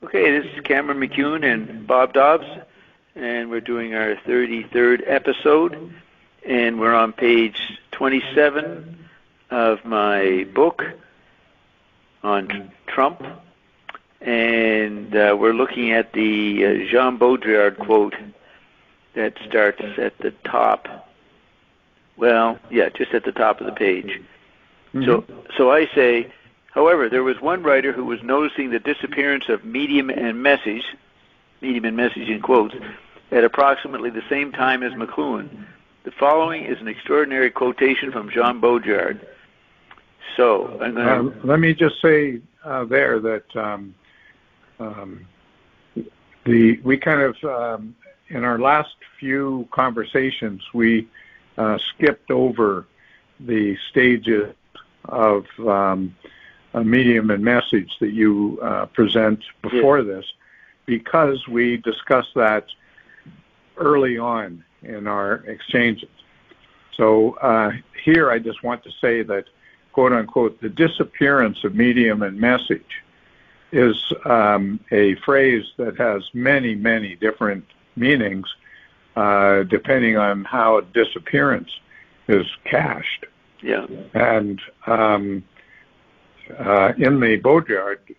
Okay, this is Cameron McEwen and Bob Dobbs, and we're doing our 33rd episode, and we're on page 27 of my book on Trump, and we're looking at the Jean Baudrillard quote that starts at the top. Well, yeah, just at the top of the page. Mm-hmm. So I say, however, there was one writer who was noticing the disappearance of medium and message in quotes, at approximately the same time as McLuhan. The following is an extraordinary quotation from Jean Baudrillard. So I'm going to... let me just say there that we kind of, in our last few conversations, we skipped over the stages of a medium and message that you present before this, because we discussed that early on in our exchanges. So here I just want to say that, quote unquote, the disappearance of medium and message is a phrase that has many, many different meanings depending on how disappearance is cached. Yeah. And in the Baudrillard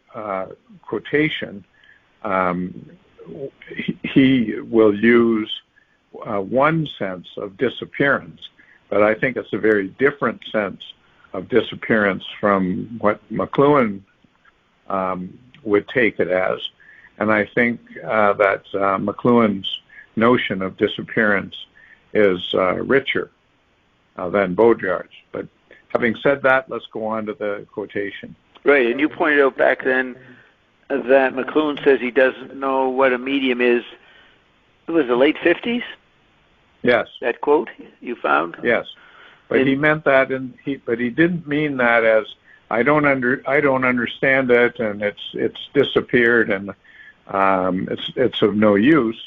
quotation, he will use one sense of disappearance, but I think it's a very different sense of disappearance from what McLuhan would take it as. And I think that McLuhan's notion of disappearance is richer than Baudrillard's. But having said that, let's go on to the quotation. Right, and you pointed out back then that McLuhan says he doesn't know what a medium is. It was the late 50s? Yes. That quote you found? Yes. But he meant that, but he didn't mean that as I don't understand it, and it's disappeared, and it's of no use.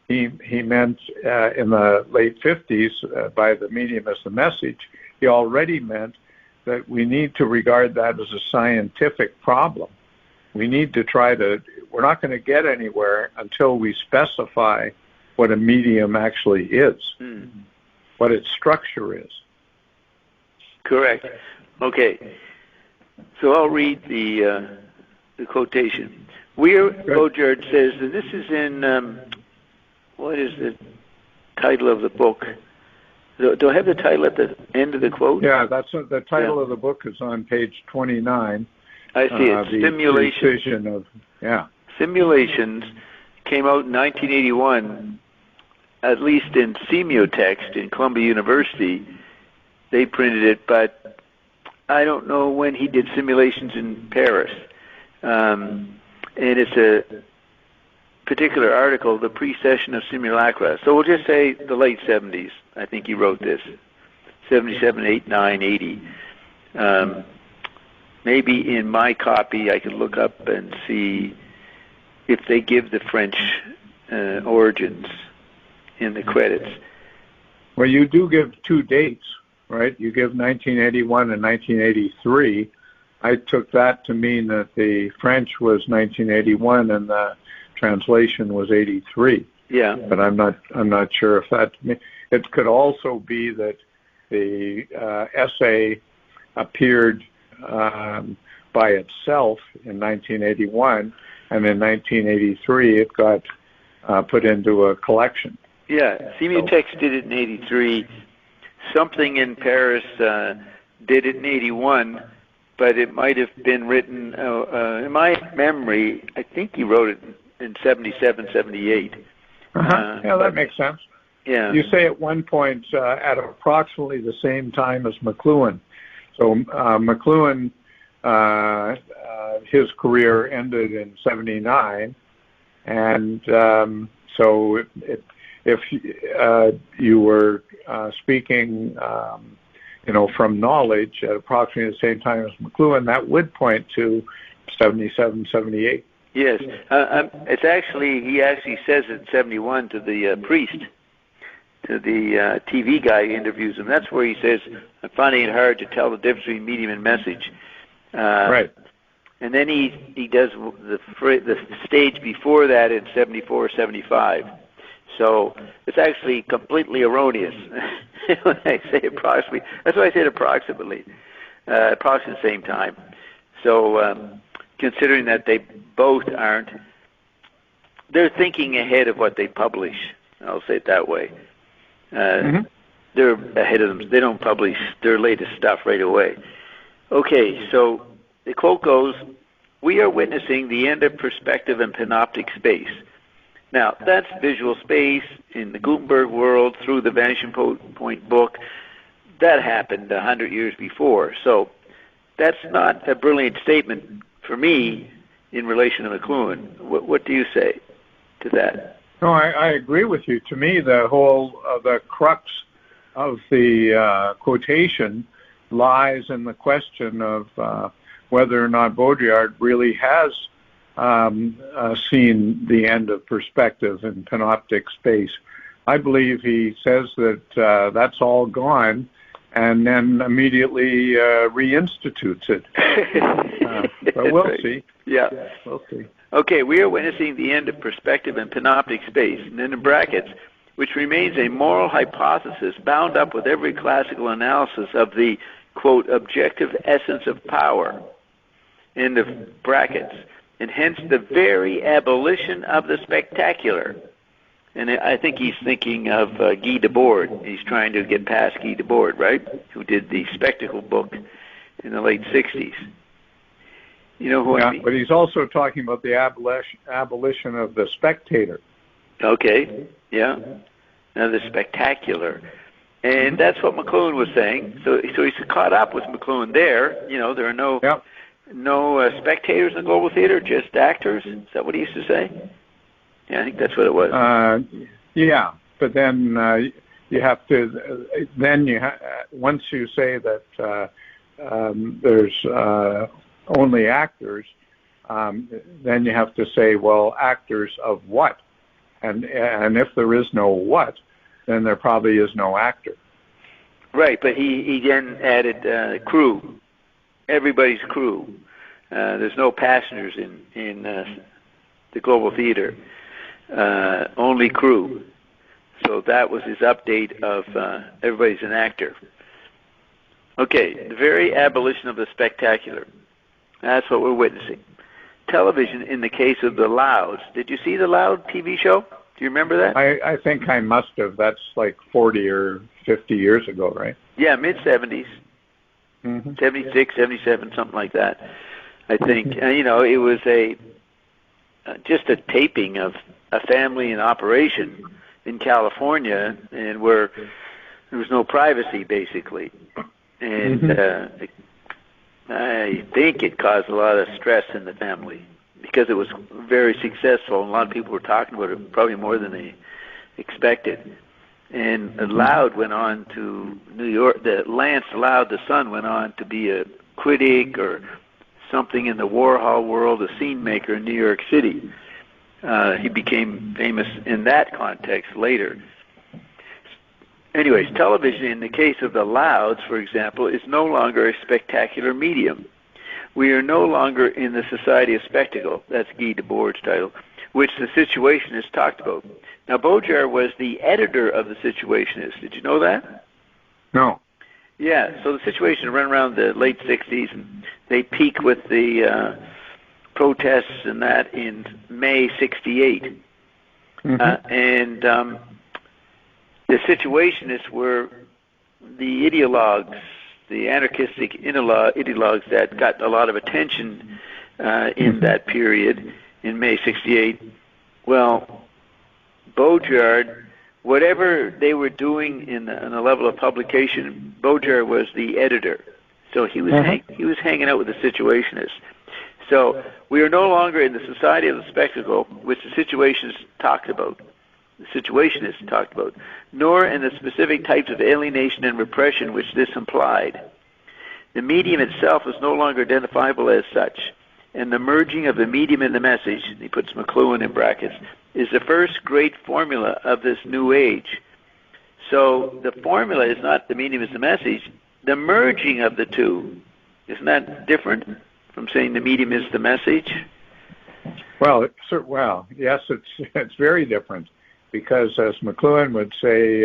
He meant in the late 50s, by the medium as the message, he already meant that we need to regard that as a scientific problem. We need to we're not going to get anywhere until we specify what a medium actually is, what its structure is. Correct. Okay. So I'll read the quotation. Baudrillard says, and this is in, what is the title of the book? Do I have the title at the end of the quote? Yeah, the title of the book is on page 29. I see it. Simulations. Simulations came out in 1981, at least in semiotext in Columbia University. They printed it, but I don't know when he did simulations in Paris. And it's a particular article, The Precession of Simulacra. So we'll just say the late 70s. I think he wrote this, 77, 8, 9, 80. Maybe in my copy I could look up and see if they give the French origins in the credits. Well, you do give two dates, right? You give 1981 and 1983. I took that to mean that the French was 1981 and the translation was 83. Yeah. But I'm not sure if that. It could also be that the essay appeared by itself in 1981, and in 1983 it got put into a collection. Yeah, Semiotext did it in 83. Something in Paris did it in 81, but it might have been written, in my memory, I think he wrote it in 77, 78. Yeah, that makes sense. Yeah. You say at one point at approximately the same time as McLuhan. So McLuhan, his career ended in 79, and so if you were speaking, from knowledge at approximately the same time as McLuhan, that would point to 77, 78. Yes, it's actually, he actually says it in 71 to the priest, to the TV guy who interviews him. That's where he says, I'm finding it hard to tell the difference between medium and message. Right. And then he does the stage before that in 74, 75. So it's actually completely erroneous when I say approximately. That's why I said approximately the same time. So considering that they both aren't, they're thinking ahead of what they publish. I'll say it that way. They're ahead of them. They don't publish their latest stuff right away. Okay, so the quote goes, "We are witnessing the end of perspective and panoptic space." Now, that's visual space in the Gutenberg world through the Vanishing Point book. That happened 100 years before. So that's not a brilliant statement for me in relation to McLuhan. What do you say to that? No, I agree with you. To me, the whole the crux of the quotation lies in the question of whether or not Baudrillard really has seen the end of perspective and panoptic space. I believe he says that that's all gone, and then immediately reinstitutes it. But we'll see. Yeah, we'll see. Okay, we are witnessing the end of perspective and panoptic space, and then in brackets, which remains a moral hypothesis bound up with every classical analysis of the, quote, objective essence of power, end of brackets, and hence the very abolition of the spectacular. And I think he's thinking of Guy Debord. He's trying to get past Guy Debord, right, who did the Spectacle book in the late 60s. You know who I mean? But he's also talking about the abolition of the spectator. Okay, yeah. Now the spectacular. And that's what McLuhan was saying. So he's caught up with McLuhan there. You know, there are no spectators in the global theater, just actors. Is that what he used to say? Yeah, I think that's what it was. Yeah, but then you have to. Then once you say that there's only actors, then you have to say, well, actors of what? And if there is no what, then there probably is no actor. Right, but he then added crew, everybody's crew. There's no passengers in the global theater, only crew. So that was his update of everybody's an actor. Okay, the very abolition of the spectacular. That's what we're witnessing. Television, in the case of The Louds. Did you see The Loud TV show? Do you remember that? I think I must have. That's like 40 or 50 years ago, right? Yeah, mid-70s. 76, 77, something like that, I think. And, you know, it was just a taping of a family in operation in California, and where there was no privacy, basically. And I think it caused a lot of stress in the family because it was very successful, and a lot of people were talking about it, probably more than they expected. And Loud went on to New York. Lance Loud, the son, went on to be a critic or something in the Warhol world, a scene maker in New York City. He became famous in that context later. Anyways, television, in the case of The Louds, for example, is no longer a spectacular medium. We are no longer in the society of spectacle, that's Guy Debord's title, which the Situationist talked about. Now, Baudrillard was the editor of the Situationist. Did you know that? No. Yeah, so the Situationist ran around the late 60s, and they peak with the protests and that in May 68. The Situationists were the ideologues, the anarchistic ideologues that got a lot of attention in that period in May 68. Well, Baudrillard, whatever they were doing on the level of publication, Baudrillard was the editor. So he was hanging out with the Situationists. So we are no longer in the society of the spectacle, which the Situationists talked about. Nor in the specific types of alienation and repression which this implied. The medium itself is no longer identifiable as such, and the merging of the medium and the message, he puts McLuhan in brackets, is the first great formula of this new age. So the formula is not the medium is the message, the merging of the two. Isn't that different? from saying the medium is the message? Well, yes, it's very different, because as McLuhan would say,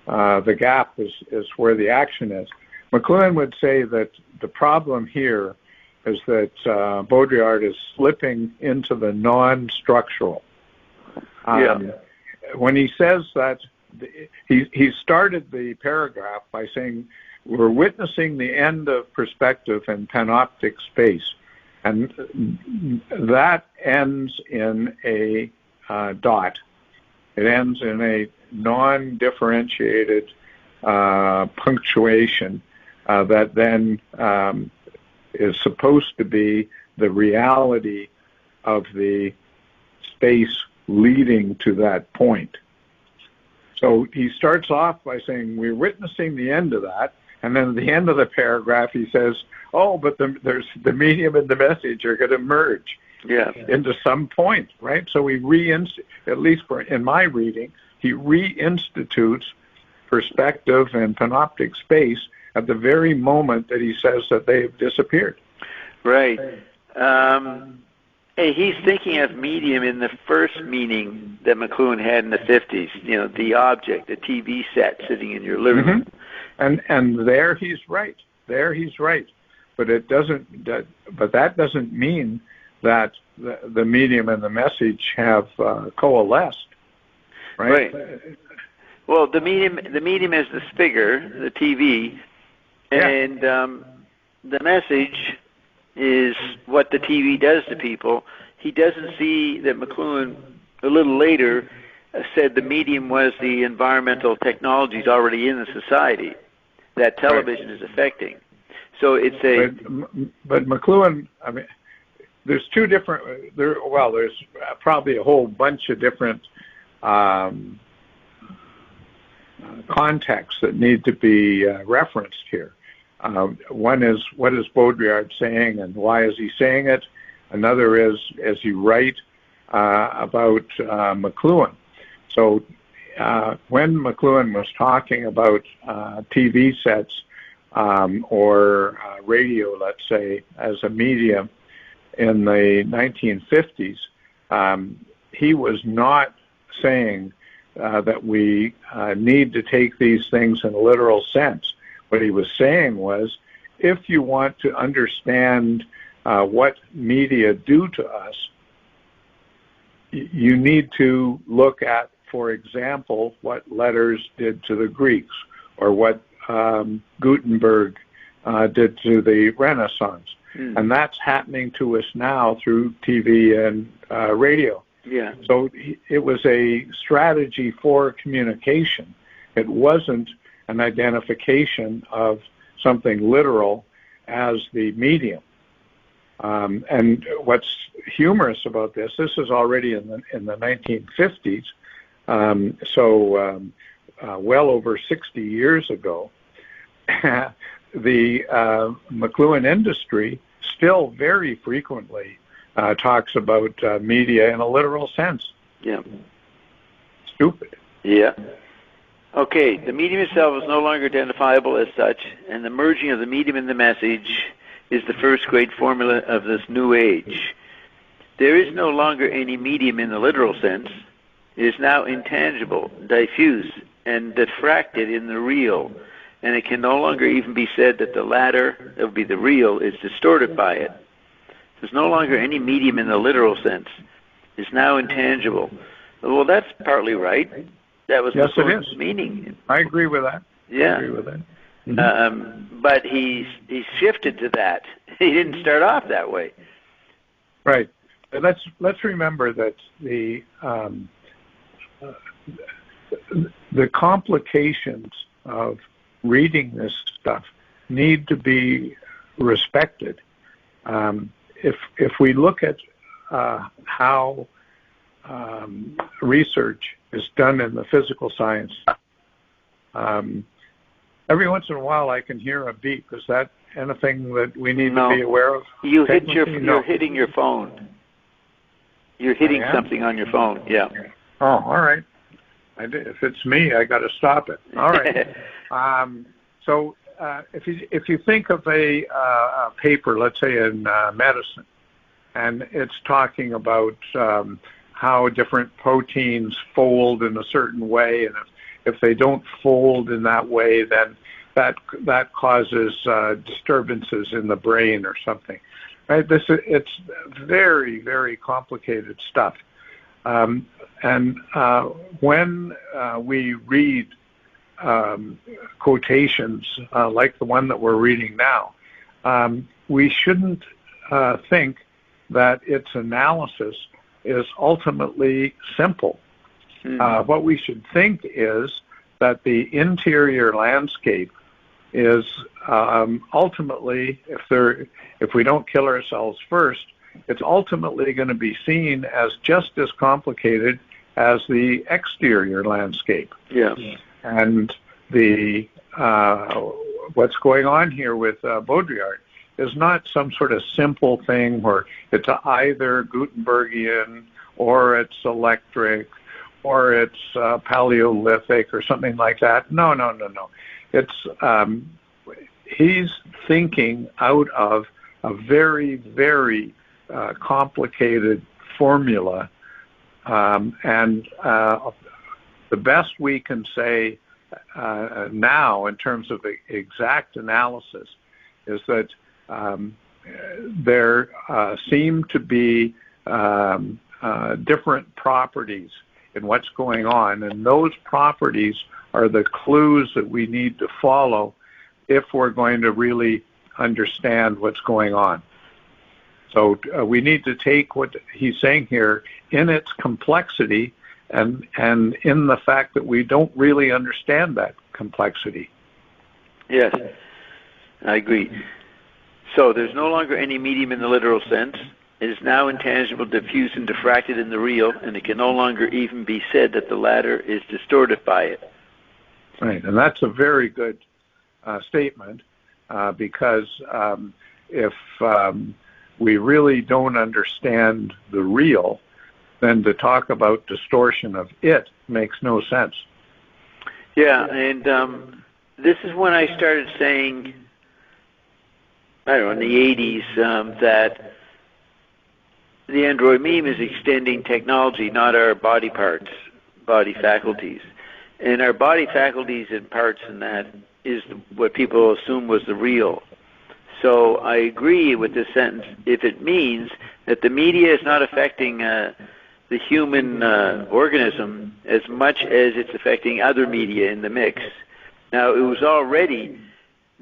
the gap is where the action is. McLuhan would say that the problem here is that Baudrillard is slipping into the non-structural. When he says that, he started the paragraph by saying, we're witnessing the end of perspective in panoptic space. And that ends in a dot. It ends in a non-differentiated punctuation that then is supposed to be the reality of the space leading to that point. So he starts off by saying, we're witnessing the end of that, and then at the end of the paragraph he says, oh, but there's the medium and the message are going to merge into some point, right? So we at least in my reading, he reinstitutes perspective and panoptic space at the very moment that he says that they've disappeared. Right. He's thinking of medium in the first meaning that McLuhan had in the 50s, the object, the TV set sitting in your living room. And there he's right. But it doesn't. But that doesn't mean that the medium and the message have coalesced, right? Well, the medium is the figure, the TV, and the message is what the TV does to people. He doesn't see that McLuhan, a little later, said the medium was the environmental technologies already in the society that television is affecting. So it's But McLuhan, I mean, there's two different. There's probably a whole bunch of different contexts that need to be referenced here. One is, what is Baudrillard saying, and why is he saying it? Another is you write about McLuhan. So when McLuhan was talking about TV sets or radio, let's say, as a medium in the 1950s, he was not saying that we need to take these things in a literal sense. What he was saying was, if you want to understand what media do to us, you need to look at, for example, what letters did to the Greeks, or what Gutenberg did to the Renaissance. And that's happening to us now through TV and radio. Yeah. So it was a strategy for communication. It wasn't an identification of something literal as the medium. And what's humorous about this is already in the 1950s, well over 60 years ago, the McLuhan industry still very frequently talks about media in a literal sense. Yeah. Stupid. Yeah. Okay, the medium itself is no longer identifiable as such, and the merging of the medium and the message is the first great formula of this new age. There is no longer any medium in the literal sense. It is now intangible, diffuse, and diffracted in the real, and it can no longer even be said that the latter, that would be the real, is distorted by it. There's no longer any medium in the literal sense. It's now intangible. Well, that's partly right. That was McLuhan's meaning. I agree with that. Yeah. I agree with that. Mm-hmm. But he's shifted to that. He didn't start off that way. Right. Let's remember that the complications of reading this stuff need to be respected. If we look at how research is done in the physical science, every once in a while I can hear a beep. Is that anything that we need to be aware of? You're hitting your phone. You're hitting something on your phone. Yeah. Oh, all right. If it's me, I got to stop it. All right. So if you think of a paper, let's say in medicine, and it's talking about how different proteins fold in a certain way, and if they don't fold in that way, then that causes disturbances in the brain or something. Right? It's very, very complicated stuff. And when we read quotations like the one that we're reading now, we shouldn't think that its analysis is ultimately simple. What we should think is that the interior landscape is ultimately, if we don't kill ourselves first, it's ultimately going to be seen as just as complicated as the exterior landscape. Yeah. And the what's going on here with Baudrillard is not some sort of simple thing where it's either Gutenbergian or it's electric or it's Paleolithic or something like that. No. It's he's thinking out of a very, very complicated formula, and the best we can say now in terms of the exact analysis is that there seem to be different properties in what's going on, and those properties are the clues that we need to follow if we're going to really understand what's going on. So we need to take what he's saying here in its complexity and in the fact that we don't really understand that complexity. Yes, I agree. So there's no longer any medium in the literal sense. It is now intangible, diffuse, and diffracted in the real, and it can no longer even be said that the latter is distorted by it. Right, and that's a very good statement because if we really don't understand the real, then to talk about distortion of it makes no sense. Yeah, and this is when I started saying, I don't know, in the 80s, that the android meme is extending technology, not our body parts, body faculties. And our body faculties and parts in that is what people assume was the real. So I agree with this sentence if it means that the media is not affecting the human organism as much as it's affecting other media in the mix. Now, it was already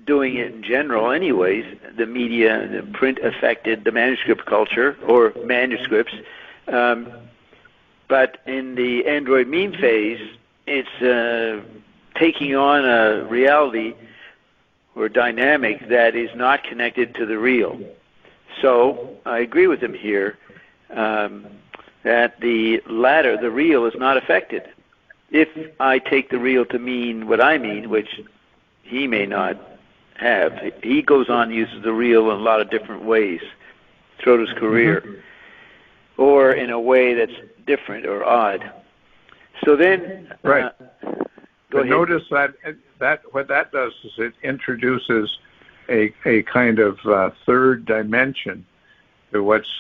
doing it in general anyways. The media, the print affected the manuscript culture, or manuscripts. But in the android meme phase, it's taking on a reality or dynamic that is not connected to the real. So I agree with him here that the latter, the real, is not affected. If I take the real to mean what I mean, which he may not have, he goes on and uses the real in a lot of different ways throughout his career, or in a way that's different or odd. So then, right. Go ahead. Notice that what that does is it introduces a kind of third dimension to what's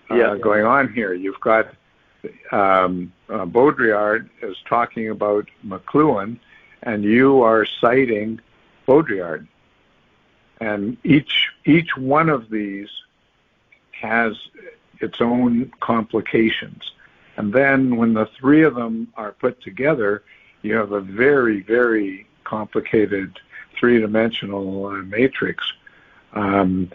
going on here. You've got Baudrillard is talking about McLuhan, and you are citing Baudrillard. And each one of these has its own complications. And then when the three of them are put together, you have a very, very complicated three-dimensional matrix. There,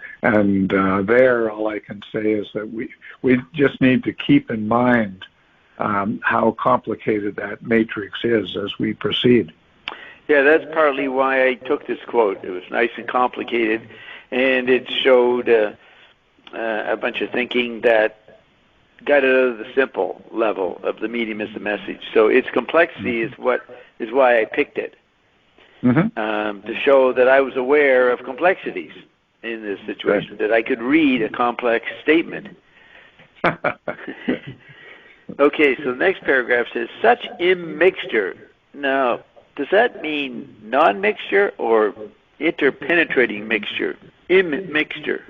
all I can say is that we just need to keep in mind how complicated that matrix is as we proceed. Yeah, that's partly why I took this quote. It was nice and complicated, and it showed a bunch of thinking that got it out of the simple level of the medium as the message. So its complexity is why I picked it, to show that I was aware of complexities in this situation, that I could read a complex statement. Okay, so the next paragraph says, such immixture. Now, does that mean non-mixture or interpenetrating mixture, immixture?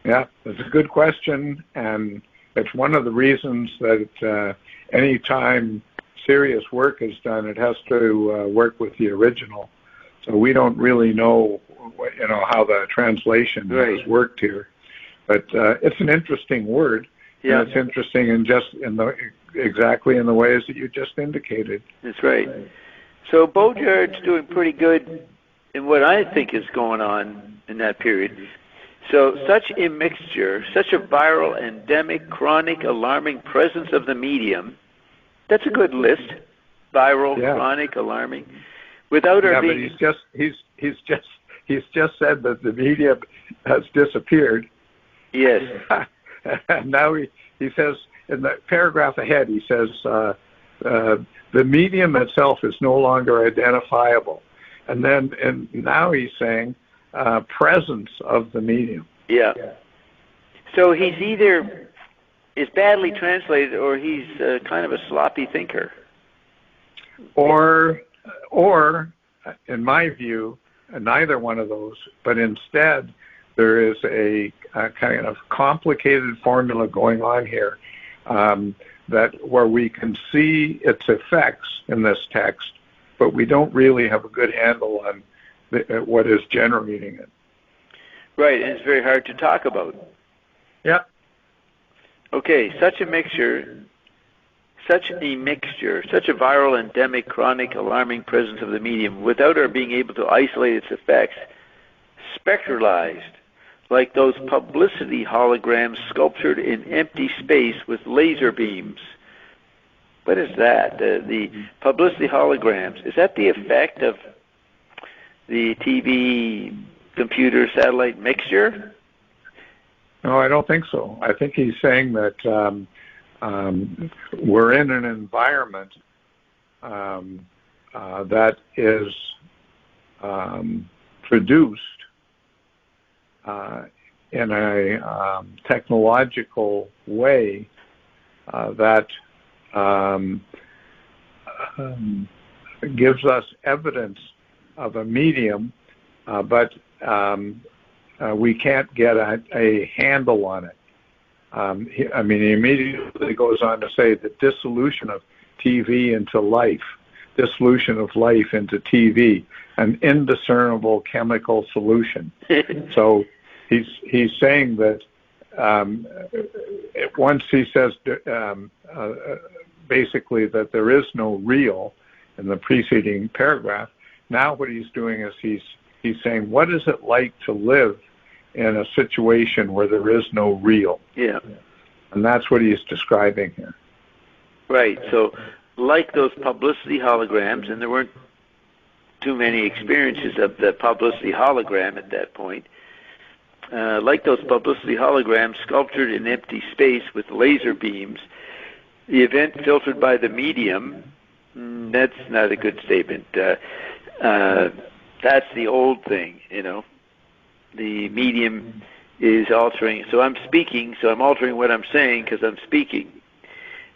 Yeah, that's a good question, and it's one of the reasons that any time serious work is done, it has to work with the original. So we don't really know, how the translation has worked here, but it's an interesting word. Yeah, and it's interesting exactly in the ways that you just indicated. That's right. So Baudrillard's doing pretty good in what I think is going on in that period. So such immixture, such a viral, endemic, chronic, alarming presence of the medium. That's a good list. Viral, chronic, alarming. Without our being. But he's just said that the medium has disappeared. Yes. And now he says in the paragraph ahead, he says the medium itself is no longer identifiable, and now he's saying presence of the medium. Yeah. So he's either is badly translated, or he's kind of a sloppy thinker. Or, in my view, neither one of those, but instead there is a kind of complicated formula going on here where we can see its effects in this text, but we don't really have a good handle on what is generating it. Right, and it's very hard to talk about. Yeah. Okay, such a mixture, such a viral, endemic, chronic, alarming presence of the medium, without our being able to isolate its effects, spectralized, like those publicity holograms sculptured in empty space with laser beams. What is that? The publicity holograms, is that the effect of the TV, computer, satellite mixture? No, I don't think so. I think he's saying that we're in an environment that is produced in a technological way that gives us evidence of a medium, but we can't get a handle on it. He immediately goes on to say the dissolution of TV into life, dissolution of life into TV, an indiscernible chemical solution. So he's saying that once he says basically that there is no real in the preceding paragraph, now what he's doing is he's saying, what is it like to live in a situation where there is no real? Yeah. And that's what he's describing here. Right. So like those publicity holograms, and there weren't too many experiences of the publicity hologram at that point, like those publicity holograms sculptured in empty space with laser beams, the event filtered by the medium, that's not a good statement. That's the old thing, The medium is altering. So I'm speaking, so I'm altering what I'm saying because I'm speaking.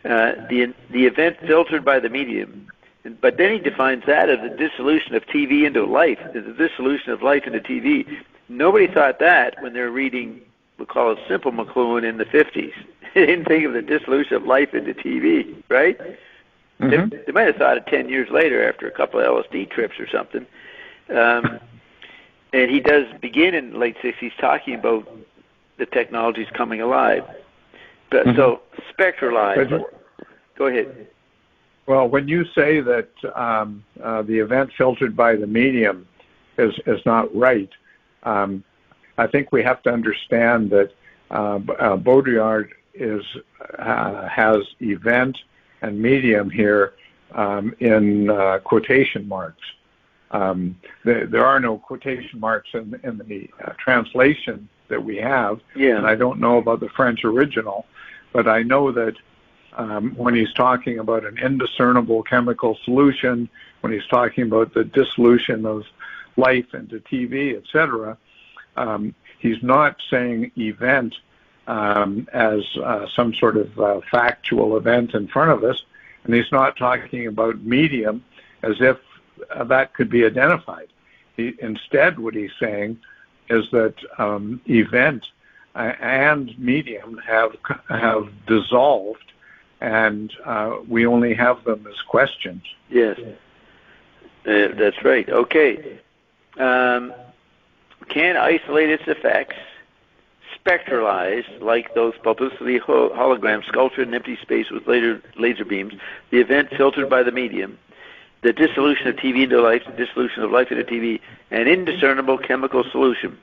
The event filtered by the medium. But then he defines that as the dissolution of TV into life, the dissolution of life into TV. Nobody thought that when they were reading, we'll call it simple McLuhan in the 50s. They didn't think of the dissolution of life into TV, right? Mm-hmm. They might have thought it 10 years later after a couple of LSD trips or something. And he does begin in the late 60s talking about the technologies coming alive. But so spectralized. Go ahead. Well, when you say that the event filtered by the medium is not right, I think we have to understand that Baudrillard has event and medium here in quotation marks. There are no quotation marks in the translation that we have, and I don't know about the French original, but I know that when he's talking about an indiscernible chemical solution, when he's talking about the dissolution of life into TV, etc., he's not saying event as some sort of factual event in front of us, and he's not talking about medium as if that could be identified. Instead, what he's saying is that event and medium have dissolved, and we only have them as questions. Yes, that's right. Okay. Can isolate its effects, spectralize, like those publicity holograms sculptured in empty space with laser beams, the event filtered by the medium, the dissolution of TV into life, the dissolution of life into TV, an indiscernible chemical solution.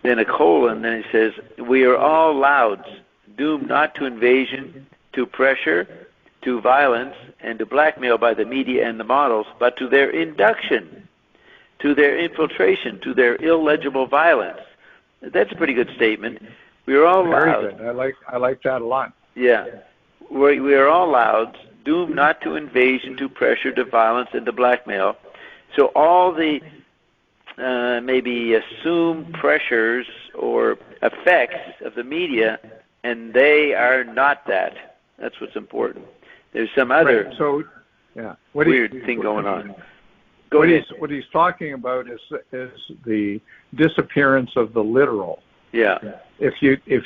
Then a colon, then it says, we are all louds, doomed not to invasion, to pressure, to violence, and to blackmail by the media and the models, but to their induction, to their infiltration, to their illegible violence. That's a pretty good statement. We are all loud. Very good. I like that a lot. Yeah. We are all louds, doomed not to invasion, to pressure, to violence, and to blackmail. So all the maybe assumed pressures or effects of the media, and they are not that. That's what's important. There's some other weird thing going on. What he's talking about is the disappearance of the literal. Yeah. If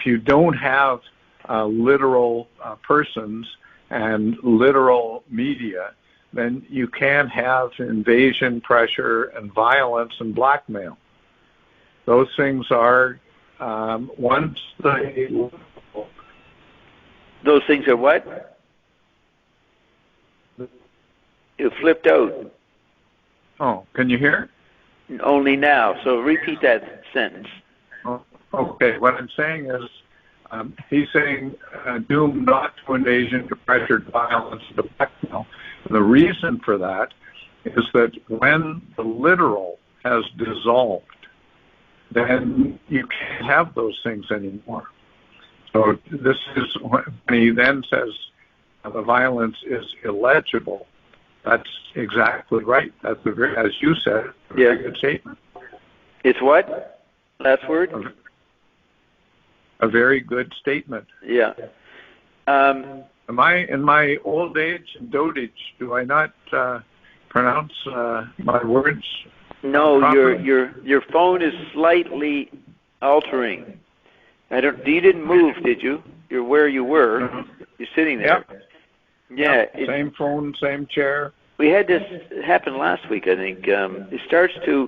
you don't have literal persons and literal media, then you can't have invasion, pressure, and violence and blackmail. Those things are once they. Those things are what? You flipped out. Oh, can you hear? Only now. So repeat that sentence. Oh, okay. What I'm saying is, he's saying doomed not to invasion, to pressure, to violence, to blackmail. The reason for that is that when the literal has dissolved, then you can't have those things anymore. So this is when he then says the violence is illegible. That's exactly right. That's as you said, a very good statement. It's what? Last word? A very good statement. Yeah. Am I in my old age and dotage? Do I not pronounce my words? No, properly? your phone is slightly altering. You didn't move, did you? You're where you were. Mm-hmm. You're sitting there. Yep. Yeah. Yep. Same phone, same chair. We had this happen last week, I think. It starts to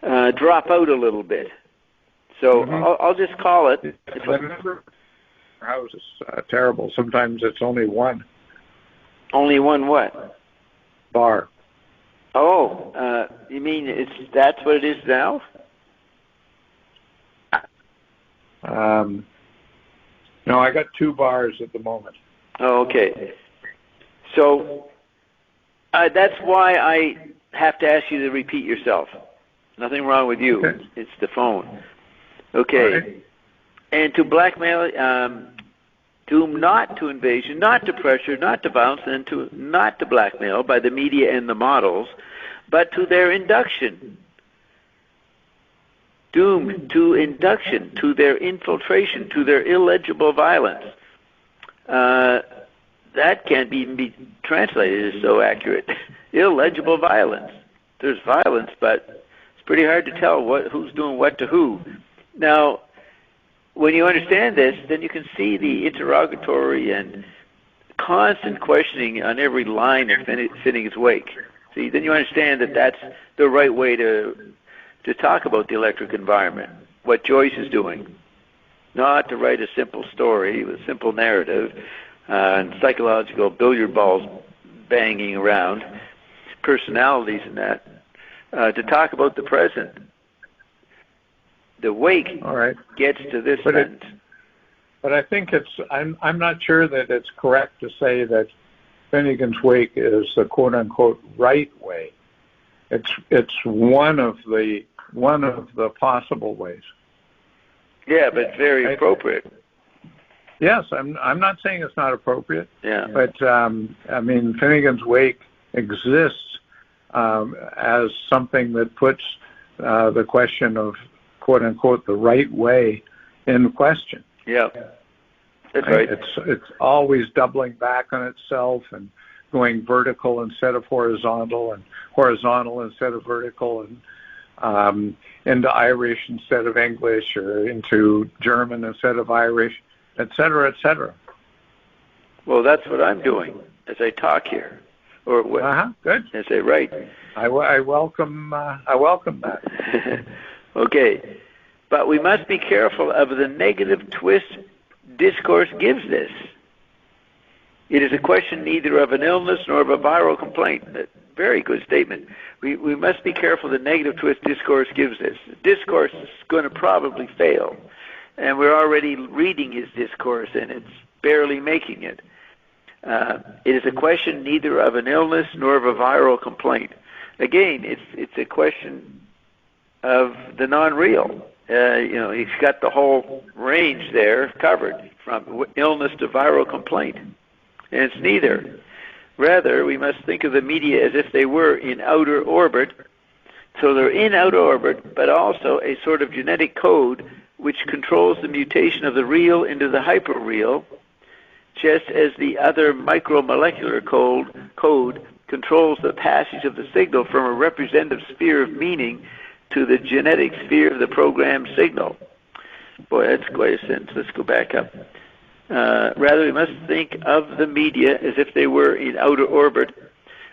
drop out a little bit. So I'll just call it. Our house is terrible. Sometimes it's only one. Only one what? Bar. Oh, you mean that's what it is now? No, I got 2 bars at the moment. Oh, okay. So that's why I have to ask you to repeat yourself. Nothing wrong with you. Okay. It's the phone. Okay. Right. And to blackmail, doomed not to invasion, not to pressure, not to violence, and not to blackmail by the media and the models, but to their induction. Doomed to induction, to their infiltration, to their illegible violence. That can't even be translated as so accurate. Illegible violence. There's violence, but it's pretty hard to tell who's doing what to who. Now, when you understand this, then you can see the interrogatory and constant questioning on every line of Finnegan's Wake. See, then you understand that that's the right way to talk about the electric environment, what Joyce is doing. Not to write a simple story with a simple narrative and psychological billiard balls banging around, personalities and that, to talk about the present. The wake gets to this sentence. But I think I'm not sure that it's correct to say that Finnegan's Wake is the quote unquote right way. It's one of the possible ways. Yeah, but it's very appropriate. Yes, I'm not saying it's not appropriate. Yeah. But I mean, Finnegan's Wake exists as something that puts the question of quote unquote the right way in question. Yeah. That's right. It's always doubling back on itself and going vertical instead of horizontal, and horizontal instead of vertical, and into Irish instead of English, or into German instead of Irish, et cetera, et cetera. Well, that's what I'm doing as I talk here, or good. As I write. I welcome that. Okay, but we must be careful of the negative twist discourse gives this. It is a question neither of an illness nor of a viral complaint. Very good statement. We must be careful the negative twist discourse gives this. Discourse is going to probably fail, and we're already reading his discourse, and it's barely making it. It is a question neither of an illness nor of a viral complaint. Again, it's a question of the non-real. He's got the whole range there covered, from illness to viral complaint. And it's neither. Rather, we must think of the media as if they were in outer orbit. So they're in outer orbit, but also a sort of genetic code which controls the mutation of the real into the hyperreal, just as the other micromolecular code controls the passage of the signal from a representative sphere of meaning to the genetic sphere of the programmed signal. Boy, that's quite a sentence. Let's go back up. Rather, we must think of the media as if they were in outer orbit,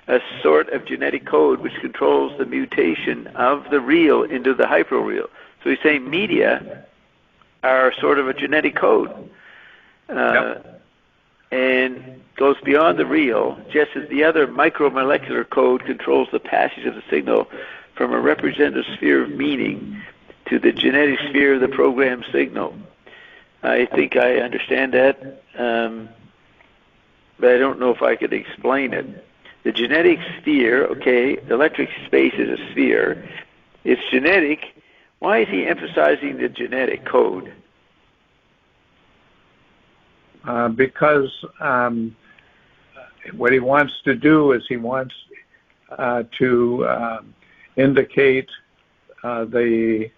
a sort of genetic code which controls the mutation of the real into the hyperreal. So he's saying media are sort of a genetic code. And goes beyond the real, just as the other micromolecular code controls the passage of the signal from a representative sphere of meaning to the genetic sphere of the programmed signal. I think I understand that, but I don't know if I could explain it. The genetic sphere, okay, the electric space is a sphere. It's genetic. Why is he emphasizing the genetic code? Because what he wants to do is he wants to indicate the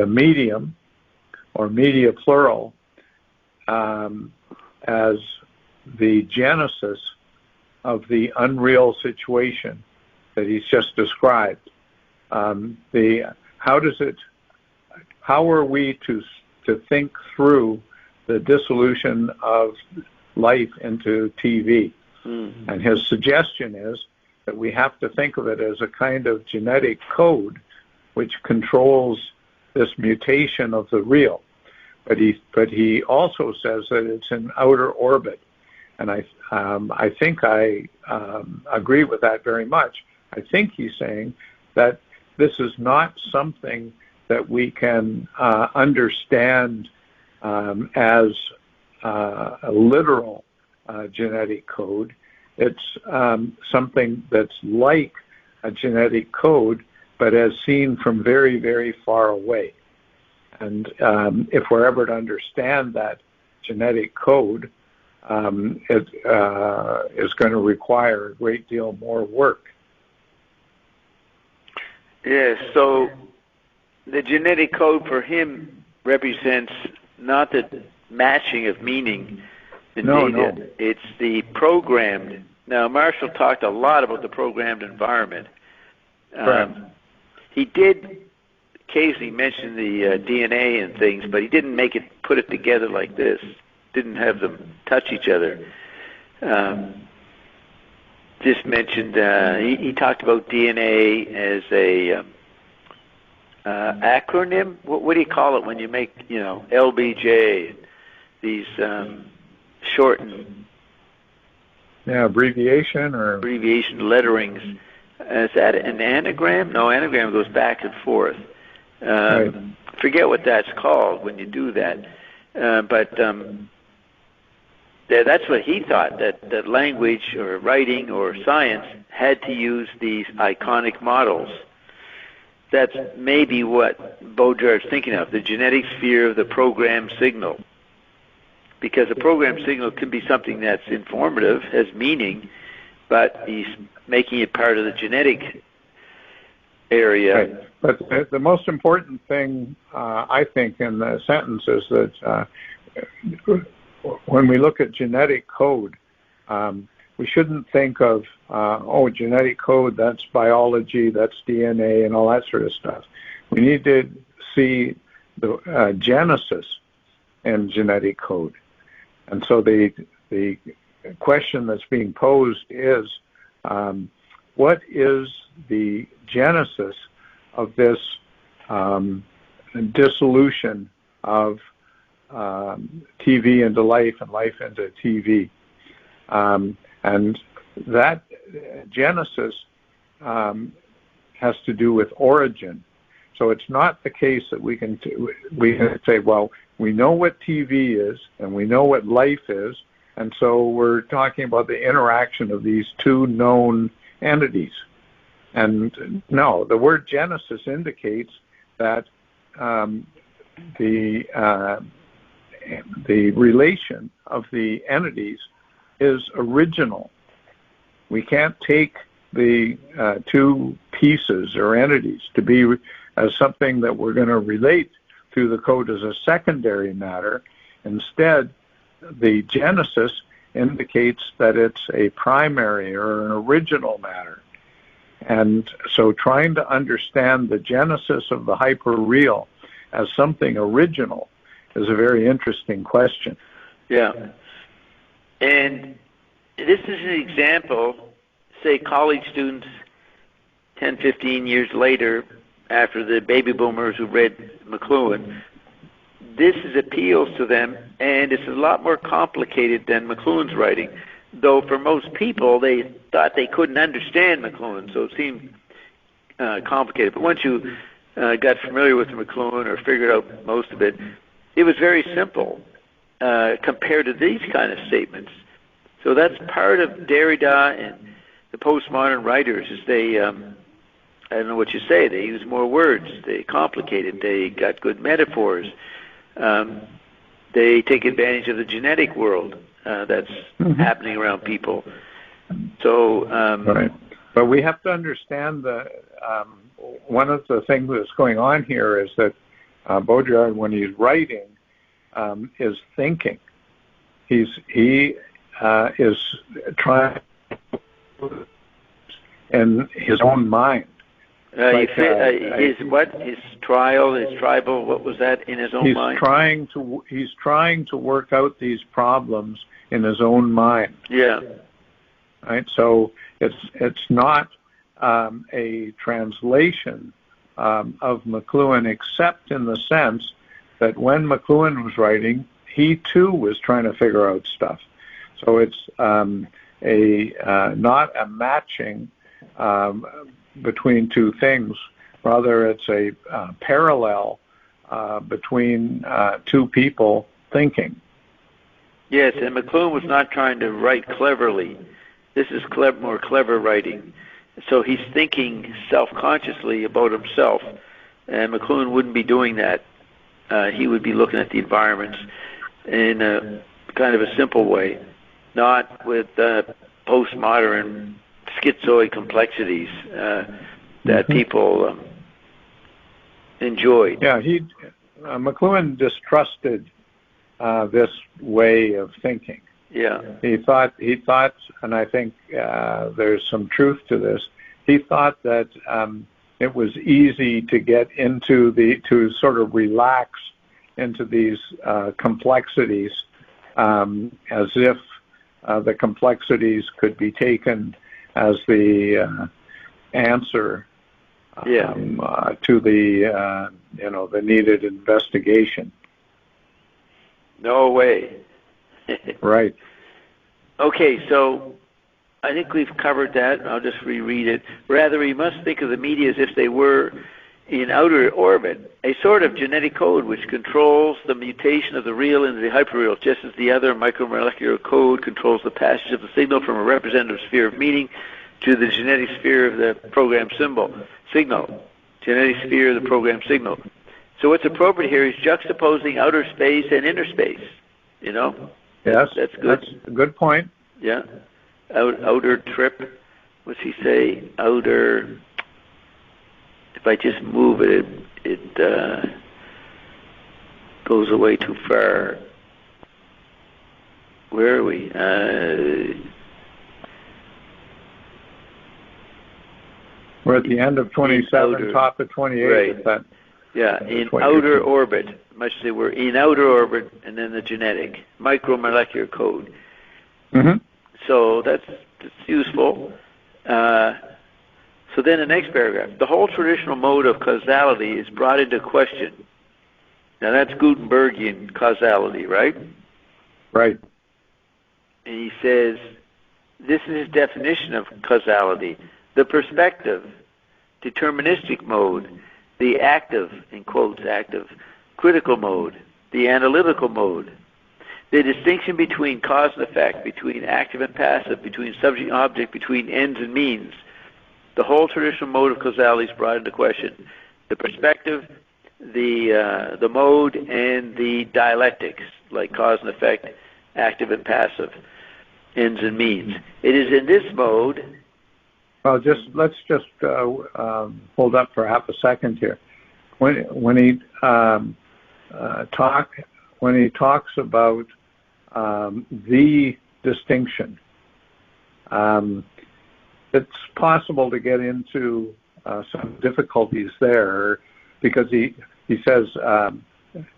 medium, or media plural, as the genesis of the unreal situation that he's just described. How are we to think through the dissolution of life into TV? And his suggestion is that we have to think of it as a kind of genetic code which controls this mutation of the real. But he also says that it's in outer orbit, and I think I agree with that very much. I think he's saying that this is not something that we can understand as a literal genetic code. It's something that's like a genetic code, but as seen from very, very far away. And if we're ever to understand that genetic code, it is going to require a great deal more work. Yes, so the genetic code for him represents not the matching of meaning in data. No. It's the programmed. Now, Marshall talked a lot about the programmed environment. He did occasionally mention the DNA and things, but he didn't put it together like this. Didn't have them touch each other. Just mentioned, he talked about DNA as a acronym. What do you call it when you make, LBJ, these shortened... abbreviation letterings. Is that an anagram? No, anagram goes back and forth. Right. Forget what that's called when you do that. But that's what he thought, that language or writing or science had to use these iconic models. That's maybe what Baudrillard's thinking of, the genetic sphere of the programmed signal. Because a programmed signal can be something that's informative, has meaning, but he's making it part of the genetic area. Right. But the most important thing, I think, in the sentence is that when we look at genetic code, we shouldn't think of, genetic code, that's biology, that's DNA, and all that sort of stuff. We need to see the genesis in genetic code. And so the question that's being posed is, what is the genesis of this dissolution of TV into life and life into TV? And that genesis has to do with origin. So it's not the case that we can say, well, we know what TV is and we know what life is, and so we're talking about the interaction of these two known entities. And no, the word genesis indicates that the relation of the entities is original. We can't take the two pieces or entities to be as something that we're going to relate through the code as a secondary matter. Instead, the genesis indicates that it's a primary or an original matter. And so trying to understand the genesis of the hyperreal as something original is a very interesting question. Yeah. And this is an example, say college students 10, 15 years later, after the baby boomers who read McLuhan, this appeals to them, and it's a lot more complicated than McLuhan's writing, though for most people they thought they couldn't understand McLuhan, so it seemed complicated. But once you got familiar with McLuhan or figured out most of it, it was very simple compared to these kind of statements. So that's part of Derrida and the postmodern writers is they, I don't know what you say, they use more words, they complicate it, they got good metaphors, they take advantage of the genetic world that's happening around people. So, right. But we have to understand that one of the things that's going on here is that Baudrillard, when he's writing, is thinking. He is trying in his own mind. His tribal, what was that in his own mind? He's trying to work out these problems in his own mind. Yeah. Right. So it's not a translation of McLuhan, except in the sense that when McLuhan was writing, he too was trying to figure out stuff. So it's not a matching between two things. Rather, it's a parallel between two people thinking. Yes, and McLuhan was not trying to write cleverly. This is more clever writing. So he's thinking self-consciously about himself, and McLuhan wouldn't be doing that. He would be looking at the environments in a kind of a simple way, not with postmodern schizoid complexities that people enjoyed. Yeah, McLuhan distrusted this way of thinking. Yeah, he thought, and I think there's some truth to this. He thought that it was easy to get into to sort of relax into these complexities, as if the complexities could be taken as the answer to the the needed investigation. No way. Right. Okay, so I think we've covered that. I'll just reread it. Rather, we must think of the media as if they were in outer orbit, a sort of genetic code which controls the mutation of the real into the hyperreal, just as the other micromolecular code controls the passage of the signal from a representative sphere of meaning to the genetic sphere of the program signal. Genetic sphere of the program signal. So what's appropriate here is juxtaposing outer space and inner space, Yes, that's good. That's a good point. Yeah. Outer trip. What's he say? Outer. If I just move it, it goes away too far. Where are we? We're at the end of 27, top of 28. Right. Is that, yeah, in outer orbit. I should say we're in outer orbit, and then the genetic, micromolecular code. Mm-hmm. So that's useful. So then the next paragraph, the whole traditional mode of causality is brought into question. Now that's Gutenbergian causality, right? Right. And he says, this is his definition of causality: the perspective, deterministic mode, the active, in quotes, active, critical mode, the analytical mode, the distinction between cause and effect, between active and passive, between subject and object, between ends and means. The whole traditional mode of causality is brought into question. The perspective, the mode, and the dialectics, like cause and effect, active and passive, ends and means. It is in this mode. Well, let's just hold up for half a second here. When he talks about the distinction, it's possible to get into some difficulties there, because he says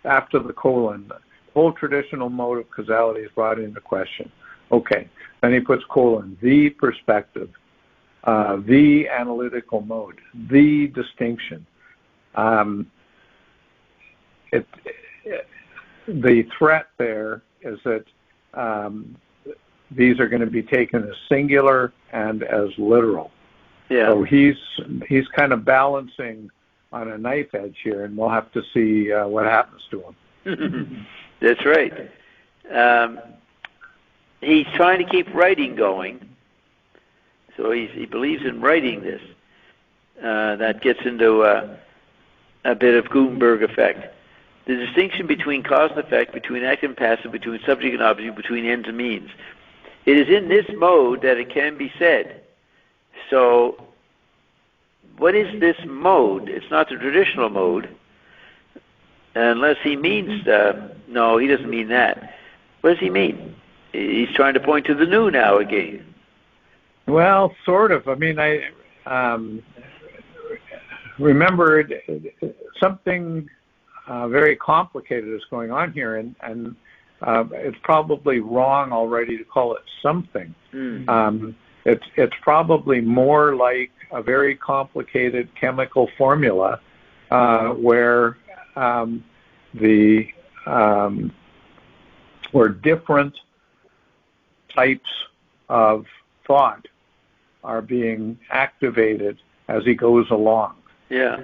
after the colon, the whole traditional mode of causality is brought into question. Okay, then he puts colon, the perspective, the analytical mode, the distinction. The threat there is that these are going to be taken as singular and as literal. Yeah. So he's kind of balancing on a knife edge here, and we'll have to see what happens to him. That's right. He's trying to keep writing going, so he believes in writing this. That gets into a bit of Gutenberg effect. The distinction between cause and effect, between active and passive, between subject and object, between ends and means. It is in this mode that it can be said. So, what is this mode? It's not the traditional mode, unless he means, no, he doesn't mean that. What does he mean? He's trying to point to the new now again. Well, sort of. I mean, I remember something very complicated is going on here, and it's probably wrong already to call it something. It's probably more like a very complicated chemical formula where different types of thought are being activated as he goes along. Yeah.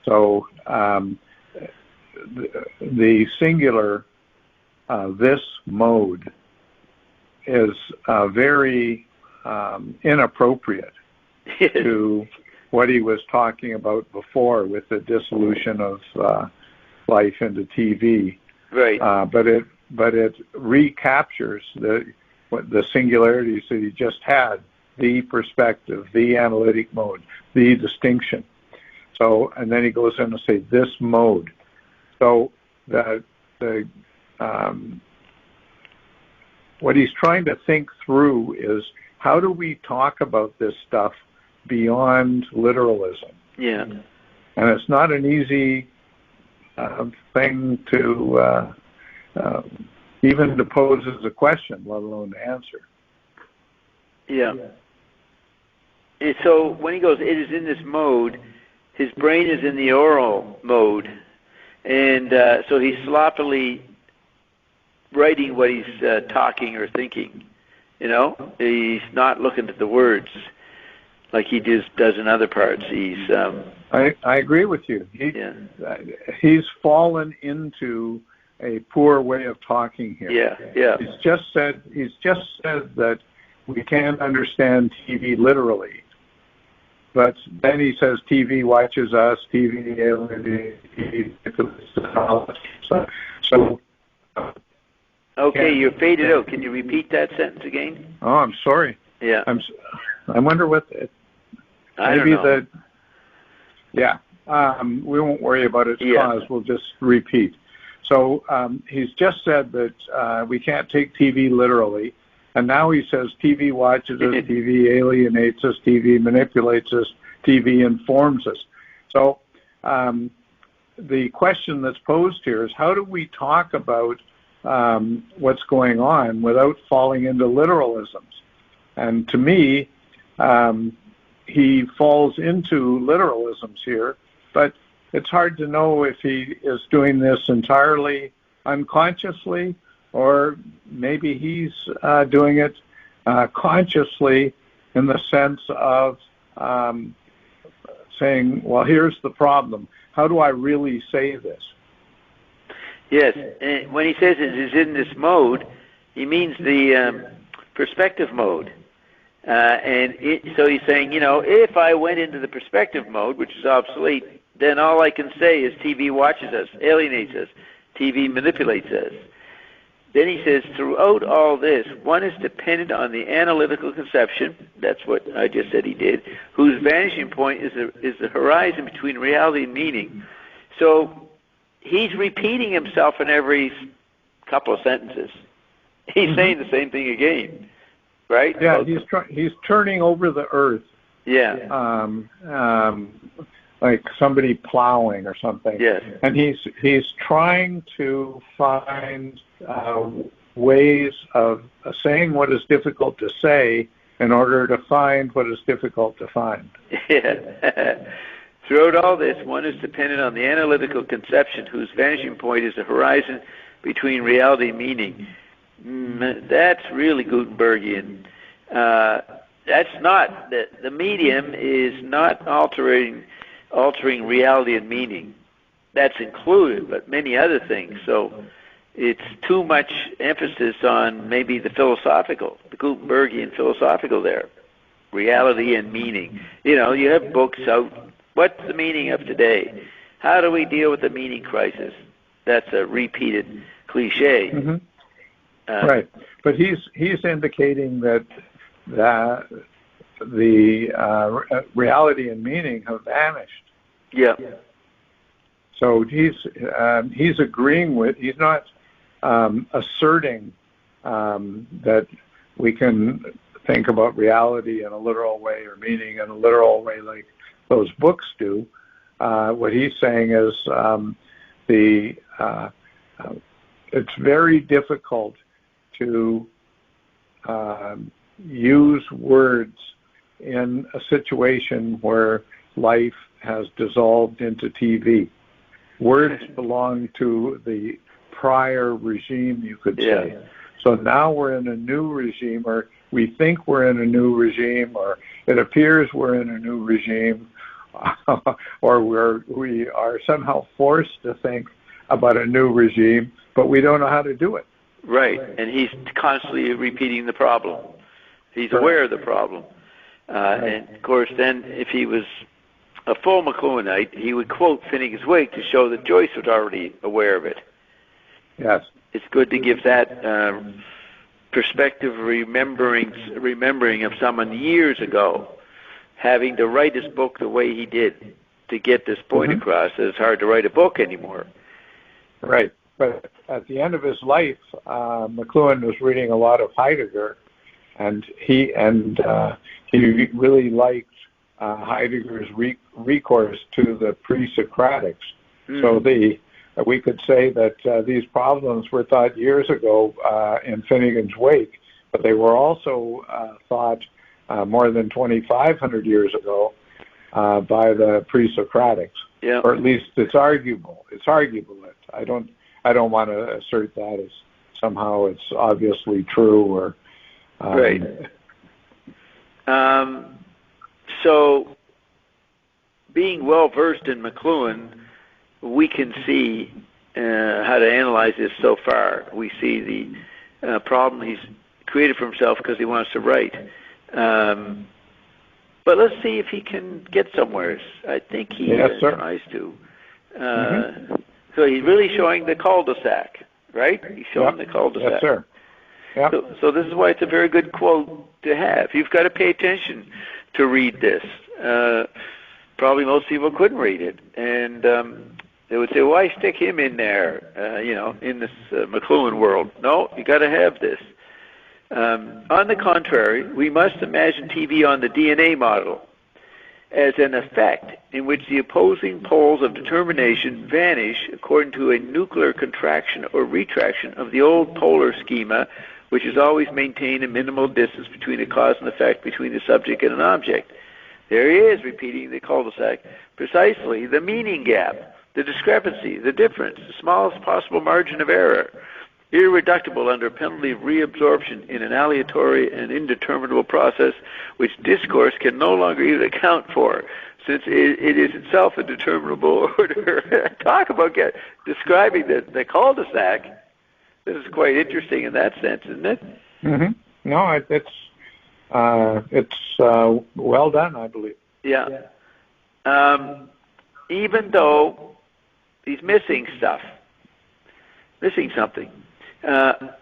So the singular, this mode, is very inappropriate to what he was talking about before with the dissolution of life into TV. Right. But it recaptures the singularities that he just had, the perspective, the analytic mode, the distinction. So, and then he goes in to say this mode. So what he's trying to think through is, how do we talk about this stuff beyond literalism? Yeah. And it's not an easy thing to even to pose as a question, let alone to answer. Yeah. And so when he goes, it is in this mode, his brain is in the oral mode. And so he's sloppily writing what he's talking or thinking. You know, he's not looking at the words like he does in other parts. He's. I agree with you. He's fallen into a poor way of talking here. Yeah, yeah. He's just said that we can't understand TV literally. But then he says TV watches us, TV so okay, you're faded out. Can you repeat that sentence again? Oh, I'm sorry. Yeah. I wonder what I don't know. We won't worry about its cause. We'll just repeat. So he's just said that we can't take TV literally. And now he says TV watches us, TV alienates us, TV manipulates us, TV informs us. So the question that's posed here is, how do we talk about what's going on without falling into literalisms? And to me, he falls into literalisms here, but it's hard to know if he is doing this entirely unconsciously, or maybe he's doing it consciously in the sense of saying, well, here's the problem. How do I really say this? Yes, and when he says it is in this mode, he means the perspective mode. So he's saying, if I went into the perspective mode, which is obsolete, then all I can say is TV watches us, alienates us, TV manipulates us. Then he says, throughout all this, one is dependent on the analytical conception, that's what I just said he did, whose vanishing point is the horizon between reality and meaning. So he's repeating himself in every couple of sentences. He's saying the same thing again, right? Yeah, he's turning over the earth. Yeah. Like somebody plowing or something. Yes. And he's trying to find ways of saying what is difficult to say in order to find what is difficult to find. Yeah. Throughout all this, one is dependent on the analytical conception whose vanishing point is the horizon between reality and meaning. That's really Gutenbergian. That's not, the medium is not altering reality and meaning. That's included, but many other things. So it's too much emphasis on maybe the philosophical, the Gutenbergian philosophical there. Reality and meaning. You have books out. What's the meaning of today? How do we deal with the meaning crisis? That's a repeated cliche. Mm-hmm. Right. But he's indicating that the reality and meaning have vanished. Yeah. So he's agreeing with. He's not asserting that we can think about reality in a literal way or meaning in a literal way like those books do. What he's saying is it's very difficult to use words in a situation where life has dissolved into TV. Words belong to the prior regime, you could say. Yeah. So now we're in a new regime, or we think we're in a new regime, or it appears we're in a new regime, or we are somehow forced to think about a new regime, but we don't know how to do it. Right, and he's constantly repeating the problem. He's aware of the problem. And, of course, then if he was a full McLuhanite, he would quote Finnegan's Wake to show that Joyce was already aware of it. Yes. It's good to give that perspective, remembering of someone years ago having to write his book the way he did to get this point across. It's hard to write a book anymore. Right. But at the end of his life, McLuhan was reading a lot of Heidegger, and he really liked Heidegger's recourse to the pre-Socratics. So we could say that these problems were thought years ago in Finnegan's Wake, but they were also thought more than 2,500 years ago by the pre-Socratics. Yeah. Or at least it's arguable. I don't want to assert that as somehow it's obviously true or right. So, being well versed in McLuhan, we can see how to analyze this so far. We see the problem he's created for himself because he wants to write. But let's see if he can get somewhere. I think he tries to. So he's really showing the cul-de-sac, right? He's showing the cul-de-sac. Yes, sir. Yep. So this is why it's a very good quote to have. You've got to pay attention to read this. Probably most people couldn't read it. And they would say, why stick him in there, in this McLuhan world? No, you got to have this. On the contrary, we must imagine TV on the DNA model. as an effect in which the opposing poles of determination vanish according to a nuclear contraction or retraction of the old polar schema, which has always maintained a minimal distance between a cause and effect between the subject and an object. There he is, repeating the cul-de-sac. Precisely the meaning gap, the discrepancy, the difference, the smallest possible margin of error, irreducible under penalty of reabsorption in an aleatory and indeterminable process which discourse can no longer even account for, since it is itself a determinable order. Talk about describing the cul-de-sac. This is quite interesting in that sense, isn't it? Mm-hmm. No, it's well done, I believe. Yeah. Even though he's missing something.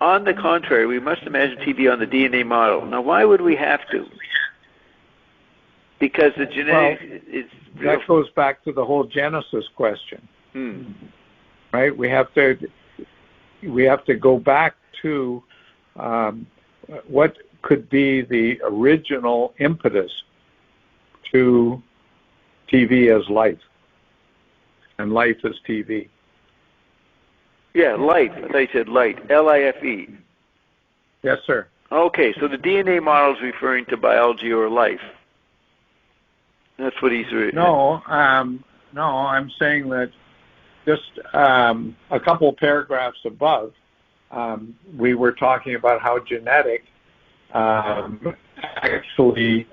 On the contrary, we must imagine TV on the DNA model. Now, why would we have to? Because the genetics is real. That goes back to the whole Genesis question, right? We have to go back to what could be the original impetus to TV as life, and life as TV. Yeah, life. I thought you said light. L-I-F-E. Yes, sir. Okay, so the DNA model is referring to biology or life. That's what he's... No, I'm saying that just a couple paragraphs above, we were talking about how genetic actually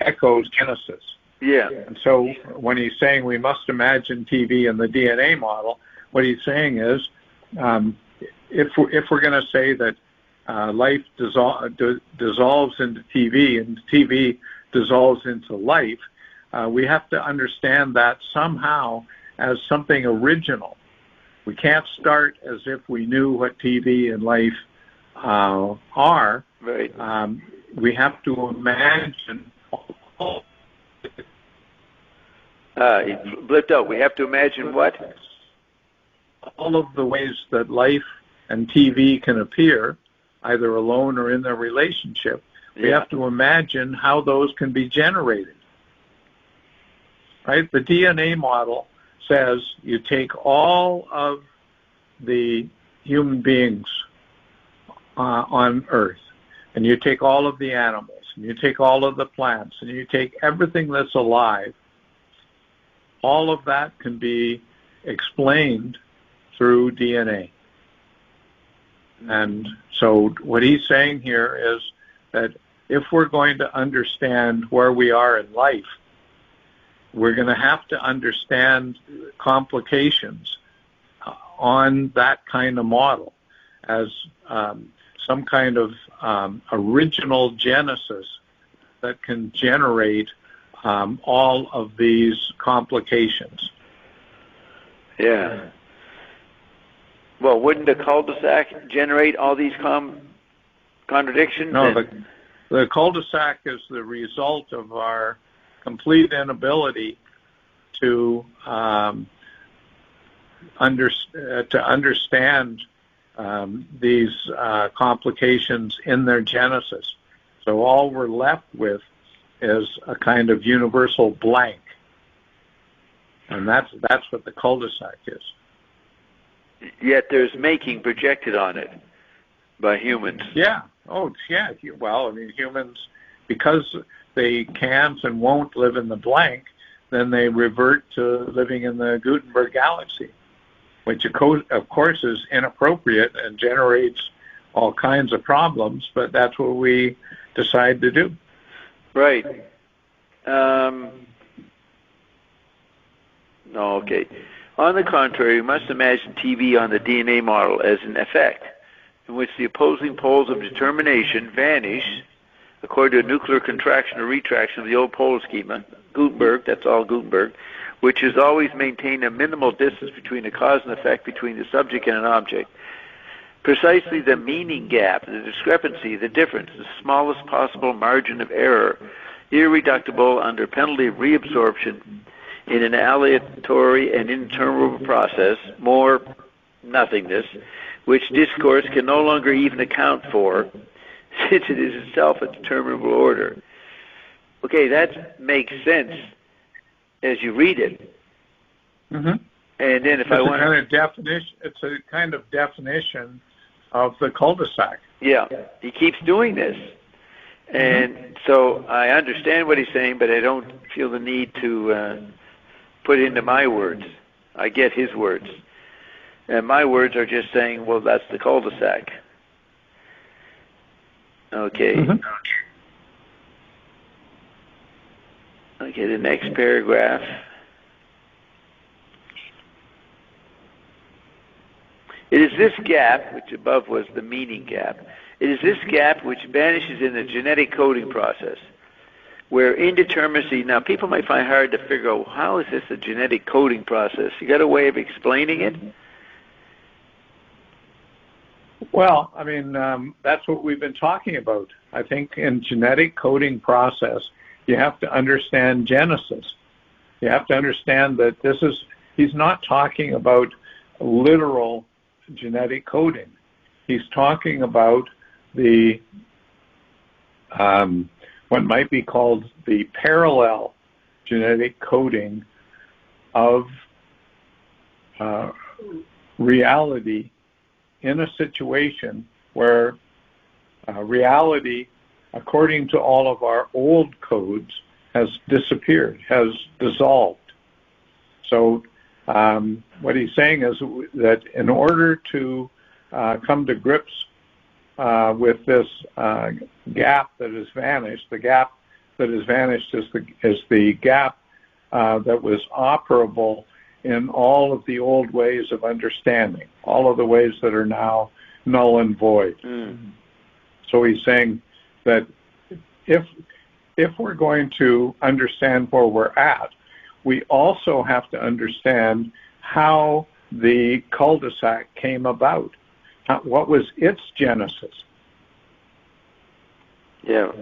echoes Genesis. Yeah. And so when he's saying we must imagine TV in the DNA model, what he's saying is, if we're going to say that life dissolves into TV and TV dissolves into life, we have to understand that somehow as something original. We can't start as if we knew what TV and life are. Right. We have to imagine. He blipped out. We have to imagine what? All of the ways that life and TV can appear, either alone or in their relationship. We have to imagine how those can be generated. Right? The DNA model says you take all of the human beings on Earth, and you take all of the animals, and you take all of the plants, and you take everything that's alive. All of that can be explained through DNA. And so what he's saying here is that if we're going to understand where we are in life, we're going to have to understand complications on that kind of model as some kind of original genesis that can generate all of these complications. Yeah. Well, wouldn't the cul-de-sac generate all these contradictions? No, the cul-de-sac is the result of our complete inability to understand these complications in their genesis. So all we're left with is a kind of universal blank, and that's what the cul-de-sac is. Yet there's making projected on it by humans. Yeah. Oh, yeah. Well, I mean, humans, because they can't and won't live in the blank, then they revert to living in the Gutenberg galaxy, which of course is inappropriate and generates all kinds of problems, but that's what we decide to do. Right. Okay. On the contrary, we must imagine TV on the DNA model as an effect in which the opposing poles of determination vanish according to a nuclear contraction or retraction of the old polar schema, Gutenberg, that's all Gutenberg, which has always maintained a minimal distance between a cause and effect between the subject and an object. Precisely the meaning gap, the discrepancy, the difference, the smallest possible margin of error, irreducible under penalty of reabsorption in an aleatory and indeterminable process, more nothingness, which discourse can no longer even account for, since it is itself a determinable order. Okay, that makes sense as you read it. Mm-hmm. And then if I want it's a kind of definition of the cul-de-sac. Yeah, he keeps doing this. And so I understand what he's saying, but I don't feel the need to put it into my words. I get his words. And my words are just saying, well, that's the cul-de-sac. Okay. Mm-hmm. Okay, the next paragraph. It is this gap, which above was the meaning gap, it is this gap which vanishes in the genetic coding process, where indeterminacy, now people might find hard to figure out, how is this a genetic coding process? You got a way of explaining it? Well, I mean, that's what we've been talking about. I think in genetic coding process, you have to understand genesis. You have to understand that he's not talking about literal genetic coding. He's talking about the what might be called the parallel genetic coding of reality in a situation where reality, according to all of our old codes, has disappeared, has dissolved. So what he's saying is that in order to come to grips with this gap that has vanished, the gap that has vanished is the gap that was operable in all of the old ways of understanding, all of the ways that are now null and void. Mm. So he's saying that if we're going to understand where we're at, we also have to understand how the cul-de-sac came about. What was its genesis? Yeah.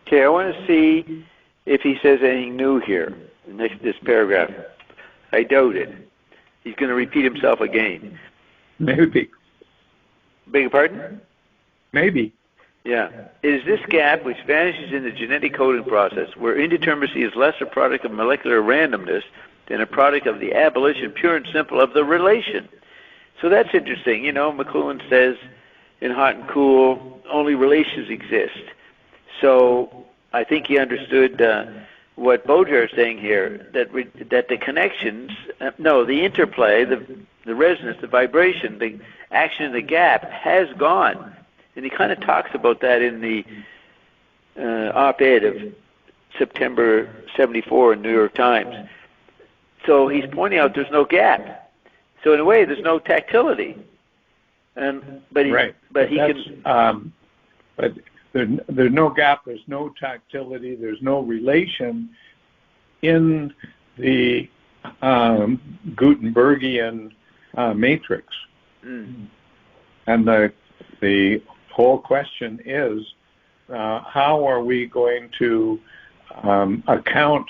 Okay, I want to see if he says anything new here, this paragraph. I doubt it. He's going to repeat himself again. Maybe. Beg your pardon? Maybe. Yeah. It is this gap which vanishes in the genetic coding process, where indeterminacy is less a product of molecular randomness than a product of the abolition, pure and simple, of the relation. So that's interesting. You know, McLuhan says in Hot and Cool, only relations exist. So I think he understood what Baudrillard is saying here, that the connections, the interplay, the resonance, the vibration, the action in the gap has gone. And he kind of talks about that in the op-ed of September 74 in New York Times. So he's pointing out there's no gap. So in a way, there's no tactility. But there's no gap, there's no tactility, there's no relation in the Gutenbergian matrix. Mm. And the whole question is, how are we going to account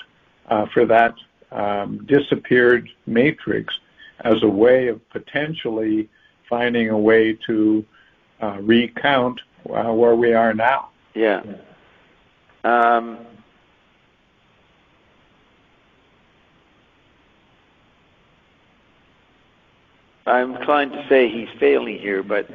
for that disappeared matrix as a way of potentially finding a way to recount where we are now? Yeah. I'm inclined to say he's failing here, but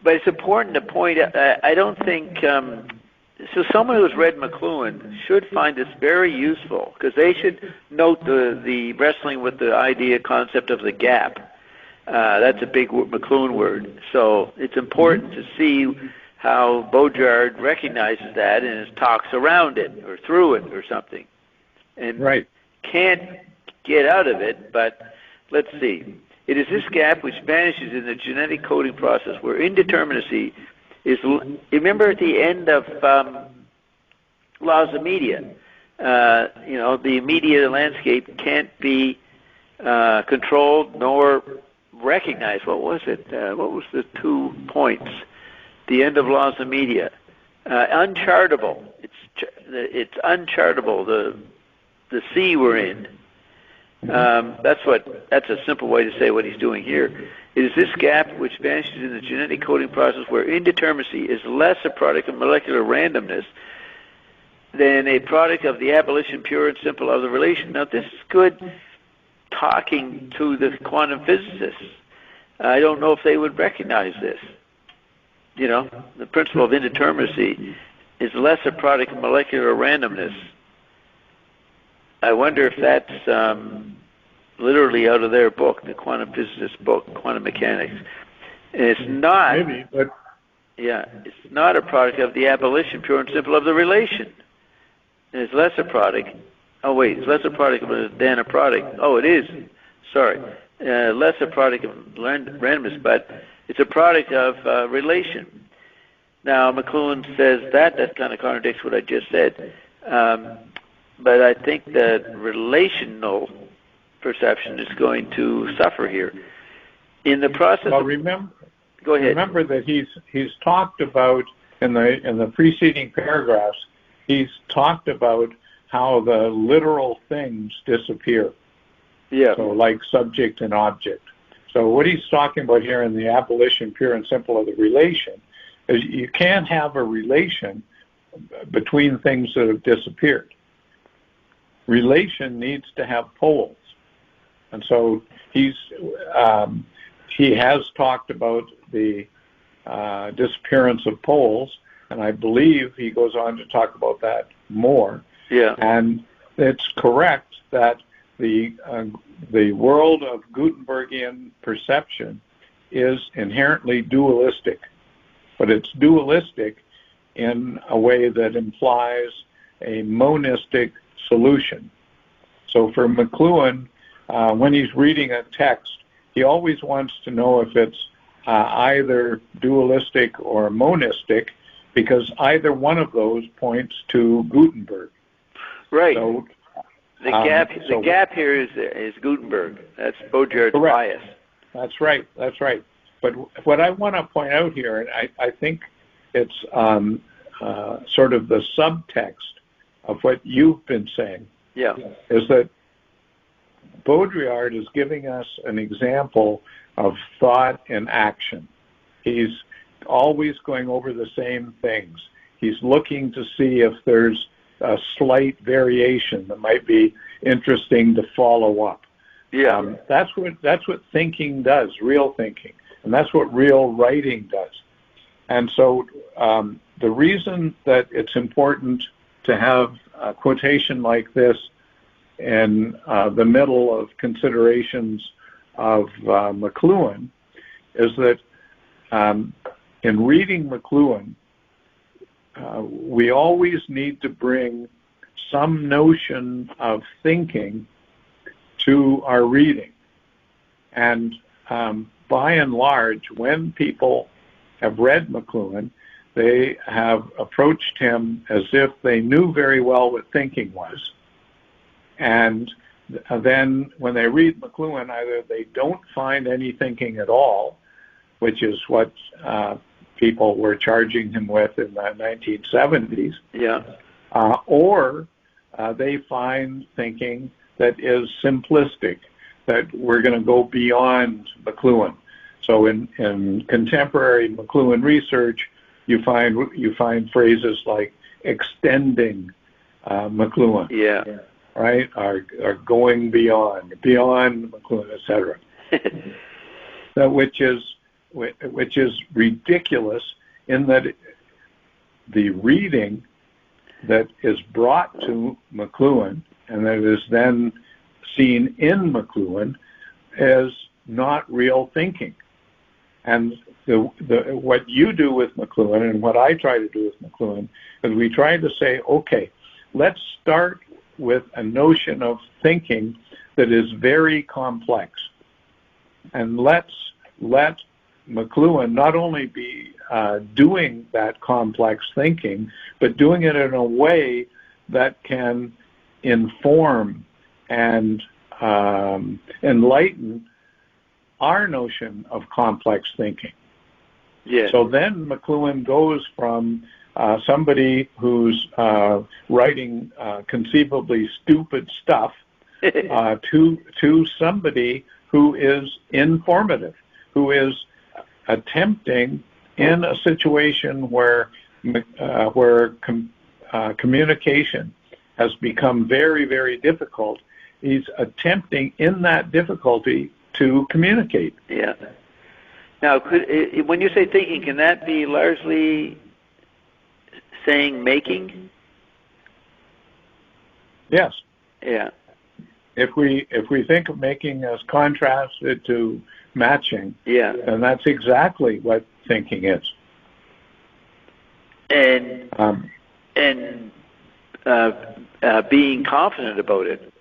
it's important to point out, I don't think, so someone who's read McLuhan should find this very useful, because they should note the wrestling with the idea, concept of the gap. That's a big McLuhan word. So it's important to see how Baudrillard recognizes that and talks around it or through it or something. And can't get out of it, but let's see. It is this gap which vanishes in the genetic coding process, where indeterminacy is, remember at the end of Laws of Media, the media landscape can't be controlled nor recognized. What was it? What was the 2 points? The end of Laws of Media. Unchartable. It's unchartable, the sea we're in. That's a simple way to say what he's doing here. It is this gap which vanishes in the genetic coding process where indeterminacy is less a product of molecular randomness than a product of the abolition pure and simple of the relation. Now, this is good talking to the quantum physicists. I don't know if they would recognize this. You know, the principle of indeterminacy is less a product of molecular randomness. I wonder if that's literally out of their book, the quantum physicist book, Quantum Mechanics. And it's not. Maybe, but yeah, it's not a product of the abolition, pure and simple, of the relation. And it's less a product. Oh wait, it's less a product than a product. Oh, it is. Sorry, less a product of randomness, but it's a product of relation. Now, McLuhan says that kind of contradicts what I just said. But I think that relational perception is going to suffer here. In the process go ahead. Remember that he's talked about in the preceding paragraphs, he's talked about how the literal things disappear. Yeah. So like subject and object. So what he's talking about here in the abolition pure and simple of the relation is you can't have a relation between things that have disappeared. Relation needs to have poles. And so he has talked about the disappearance of poles, and I believe he goes on to talk about that more. Yeah. And it's correct that the world of Gutenbergian perception is inherently dualistic, but it's dualistic in a way that implies a monistic solution. So for McLuhan, when he's reading a text, he always wants to know if it's either dualistic or monistic, because either one of those points to Gutenberg. Right. So, the gap here is Gutenberg. That's Baudrillard's bias. That's right. But what I want to point out here, and I think it's sort of the subtext of what you've been saying, is that Baudrillard is giving us an example of thought in action. He's always going over the same things. He's looking to see if there's a slight variation that might be interesting to follow up. Yeah. That's what thinking does, real thinking, and that's what real writing does. And so the reason that it's important to have a quotation like this in the middle of considerations of McLuhan is that in reading McLuhan, we always need to bring some notion of thinking to our reading. And by and large, when people have read McLuhan, they have approached him as if they knew very well what thinking was. And then when they read McLuhan, either they don't find any thinking at all, which is what people were charging him with in the 1970s, or they find thinking that is simplistic, that we're going to go beyond McLuhan. So in contemporary McLuhan research, you find phrases like extending McLuhan, right? Are going beyond McLuhan, etc. which is ridiculous in that the reading that is brought to McLuhan and that is then seen in McLuhan is not real thinking. And what you do with McLuhan and what I try to do with McLuhan is we try to say, okay, let's start with a notion of thinking that is very complex. And let's let McLuhan not only be doing that complex thinking, but doing it in a way that can inform and enlighten our notion of complex thinking. Yeah. So then McLuhan goes from somebody who's writing conceivably stupid stuff to somebody who is informative, who is attempting in a situation where communication has become very, very difficult. He's attempting in that difficulty to communicate. Yeah. Now, when you say thinking, can that be largely saying making? Yes. Yeah. If we think of making as contrasted to matching, yeah, then that's exactly what thinking is. And being confident about it.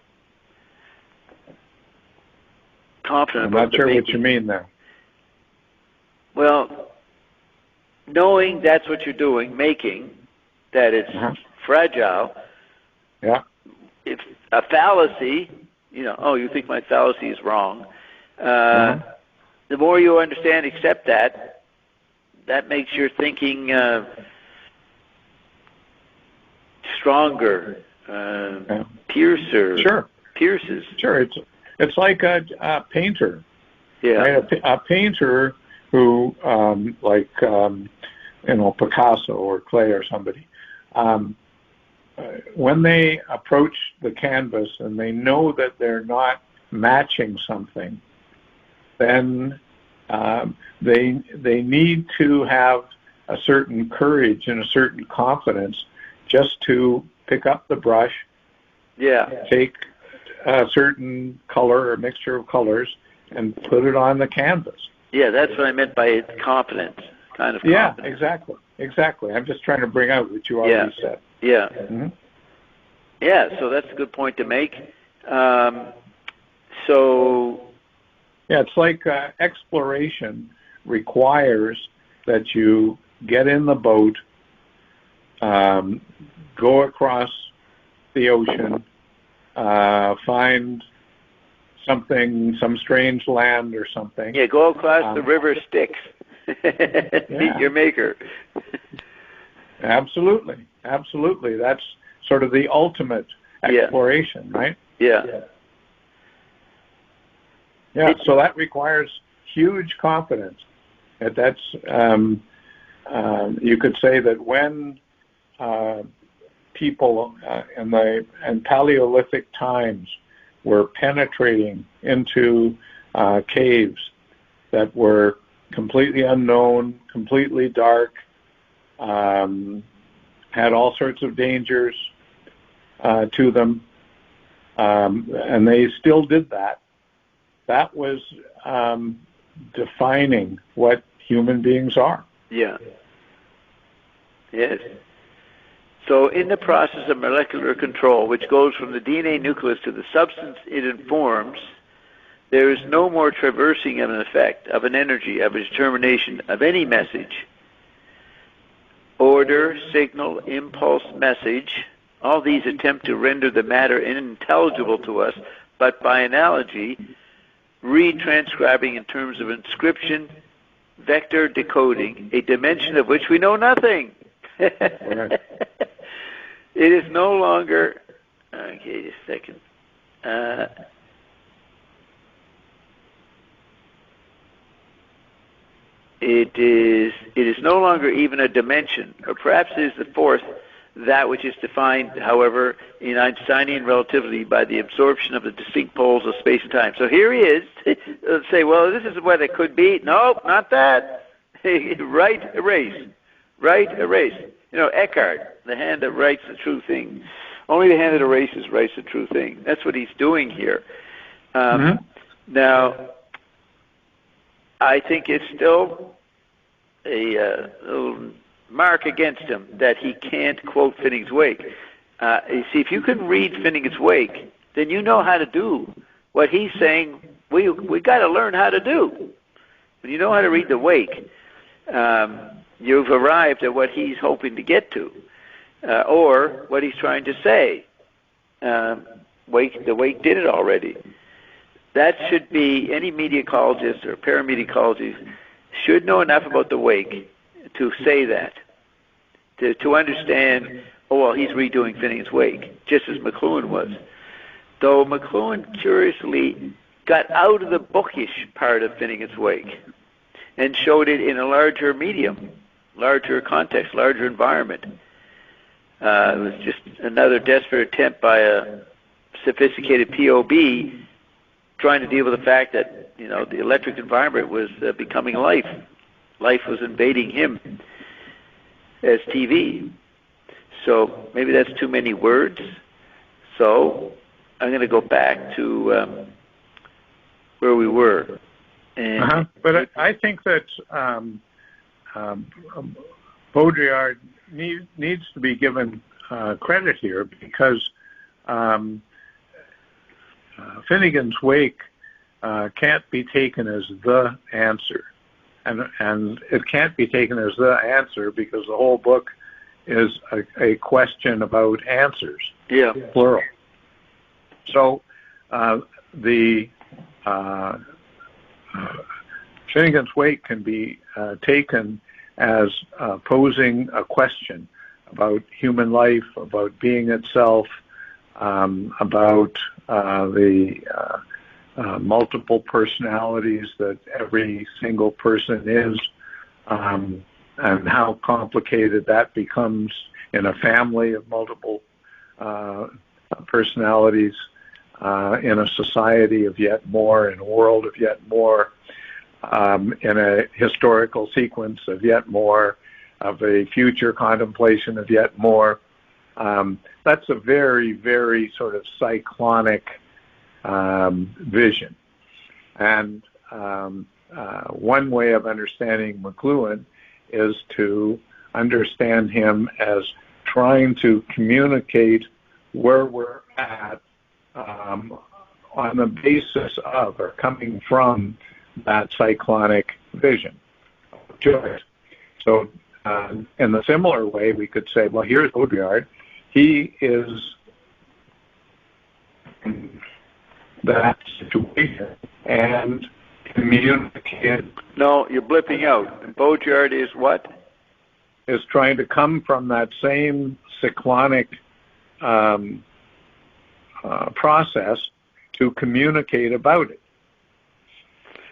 I'm not sure what you mean there. Well, knowing that's what you're doing, making, that it's fragile. Yeah. If a fallacy, you think my fallacy is wrong. The more you understand, accept that makes your thinking stronger, pierces. Sure, it's like a painter. Yeah. Right? A painter who, Picasso or Clay or somebody, when they approach the canvas and they know that they're not matching something, then they need to have a certain courage and a certain confidence just to pick up the brush, take a certain color or mixture of colors and put it on the canvas. Yeah, that's what I meant by confidence, kind of confidence. Yeah, exactly. I'm just trying to bring out what you already said. Yeah. Mm-hmm. Yeah, so that's a good point to make. Yeah, it's like exploration requires that you get in the boat, go across the ocean, find something, some strange land or something. Yeah, go across the river Styx. Meet your maker. Absolutely. That's sort of the ultimate exploration, right? Yeah. Yeah, so that requires huge confidence. That's you could say that when people in Paleolithic times were penetrating into caves that were completely unknown, completely dark, had all sorts of dangers to them, and they still did that. That was defining what human beings are. Yeah. Yes. So in the process of molecular control, which goes from the DNA nucleus to the substance it informs, there is no more traversing of an effect, of an energy, of a determination, of any message. Order, signal, impulse, message, all these attempt to render the matter unintelligible to us, but by analogy, retranscribing in terms of inscription, vector decoding, a dimension of which we know nothing. Right. It is no longer, okay, just a second. It is no longer even a dimension, or perhaps it is the fourth, that which is defined, however, in Einsteinian relativity by the absorption of the distinct poles of space and time. So here he is. Let's say, well, this is what it could be. Nope, not that. Right, erase. Right, erase. Eckhart, the hand that writes the true thing. Only the hand that erases writes the true thing. That's what he's doing here. Now, I think it's still a little mark against him that he can't quote Finneg's Wake. You see, if you can read Finneg's Wake, then you know how to do what he's saying we got to learn how to do. When you know how to read the Wake, you've arrived at what he's hoping to get to, or what he's trying to say. The Wake did it already. That should be, any mediacologist or paramedicologist should know enough about the Wake to say that, to understand, he's redoing Finneg's Wake, just as McLuhan was. though McLuhan curiously got out of the bookish part of Finnegan's Wake and showed it in a larger medium, larger context, larger environment. It was just another desperate attempt by a sophisticated POB trying to deal with the fact that, the electric environment was becoming life. Life was invading him as TV. So maybe that's too many words. So I'm going to go back to where we were. And But I think that Baudrillard needs to be given credit here because Finnegan's Wake can't be taken as the answer. And it can't be taken as the answer because the whole book is a question about answers, plural. So the Finnegan's Wake can be taken as posing a question about human life, about being itself, about the multiple personalities that every single person is, and how complicated that becomes in a family of multiple personalities, in a society of yet more, in a world of yet more, in a historical sequence of yet more, of a future contemplation of yet more. That's a very, very sort of cyclonic vision. And one way of understanding McLuhan is to understand him as trying to communicate where we're at on the basis of or coming from that cyclonic vision of joy. So in a similar way, we could say, well, here's Baudrillard. He is in that situation and communicate. No, you're blipping out. And Baudrillard is what? Is trying to come from that same cyclonic process to communicate about it.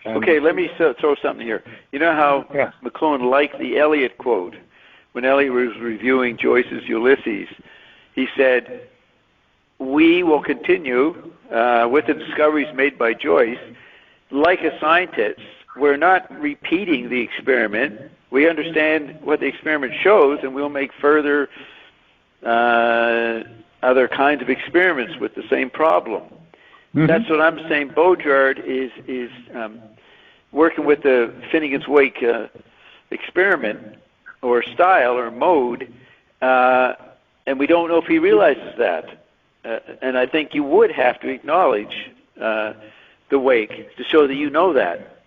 And okay, let me throw something here. You know how McLuhan liked the Eliot quote? When Eliot was reviewing Joyce's Ulysses, he said, we will continue with the discoveries made by Joyce. Like a scientist, we're not repeating the experiment. We understand what the experiment shows, and we'll make further other kinds of experiments with the same problem. Mm-hmm. That's what I'm saying. Baudrillard is working with the Finnegan's Wake experiment or style or mode, and we don't know if he realizes that. And I think you would have to acknowledge the Wake to show that you know that.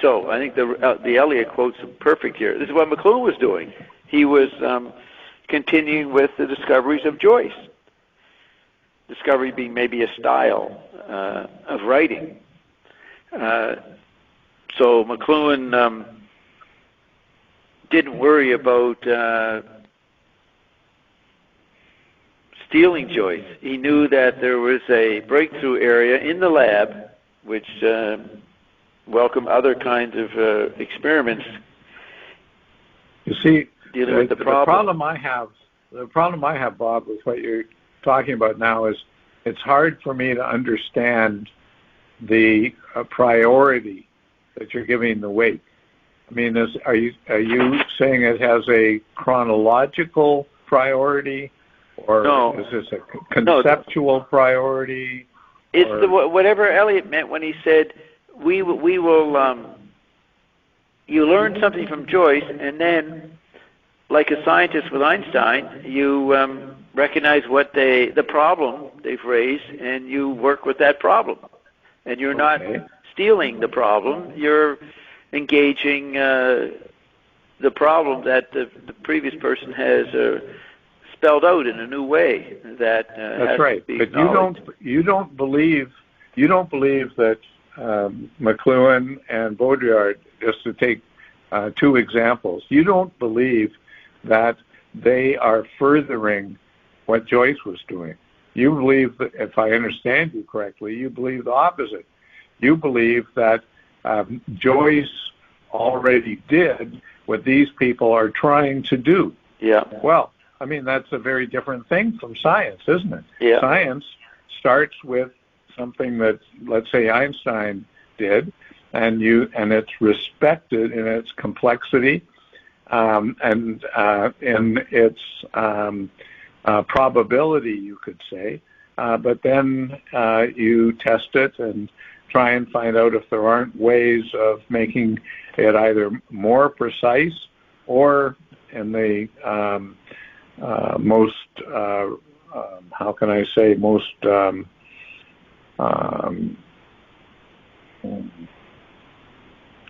So I think the Eliot quote's perfect here. This is what McLuhan was doing. He was continuing with the discoveries of Joyce. Discovery being maybe a style of writing. So McLuhan didn't worry about stealing Joyce. He knew that there was a breakthrough area in the lab which welcomed other kinds of experiments. You see, dealing with the problem. The problem I have, Bob, with what you're talking about now is it's hard for me to understand the priority that you're giving the Wake. I mean, are you saying it has a chronological priority, or no. Is this a conceptual priority? It's whatever Eliot meant when he said we will. You learn something from Joyce, and then, like a scientist with Einstein, you recognize what the problem they've raised, and you work with that problem. And you're not stealing the problem; you're engaging the problem that the previous person has spelled out in a new way. That's right. But you don't believe that McLuhan and Baudrillard, just to take two examples, you don't believe that they are furthering what Joyce was doing. You believe, that, if I understand you correctly, you believe the opposite. You believe that Joyce already did what these people are trying to do. Yeah. Well, I mean, that's a very different thing from science, isn't it? Yeah. Science starts with something that, let's say, Einstein did, and it's respected in its complexity and in its probability, you could say. But then you test it and try and find out if there aren't ways of making it either more precise or in the most, how can I say, most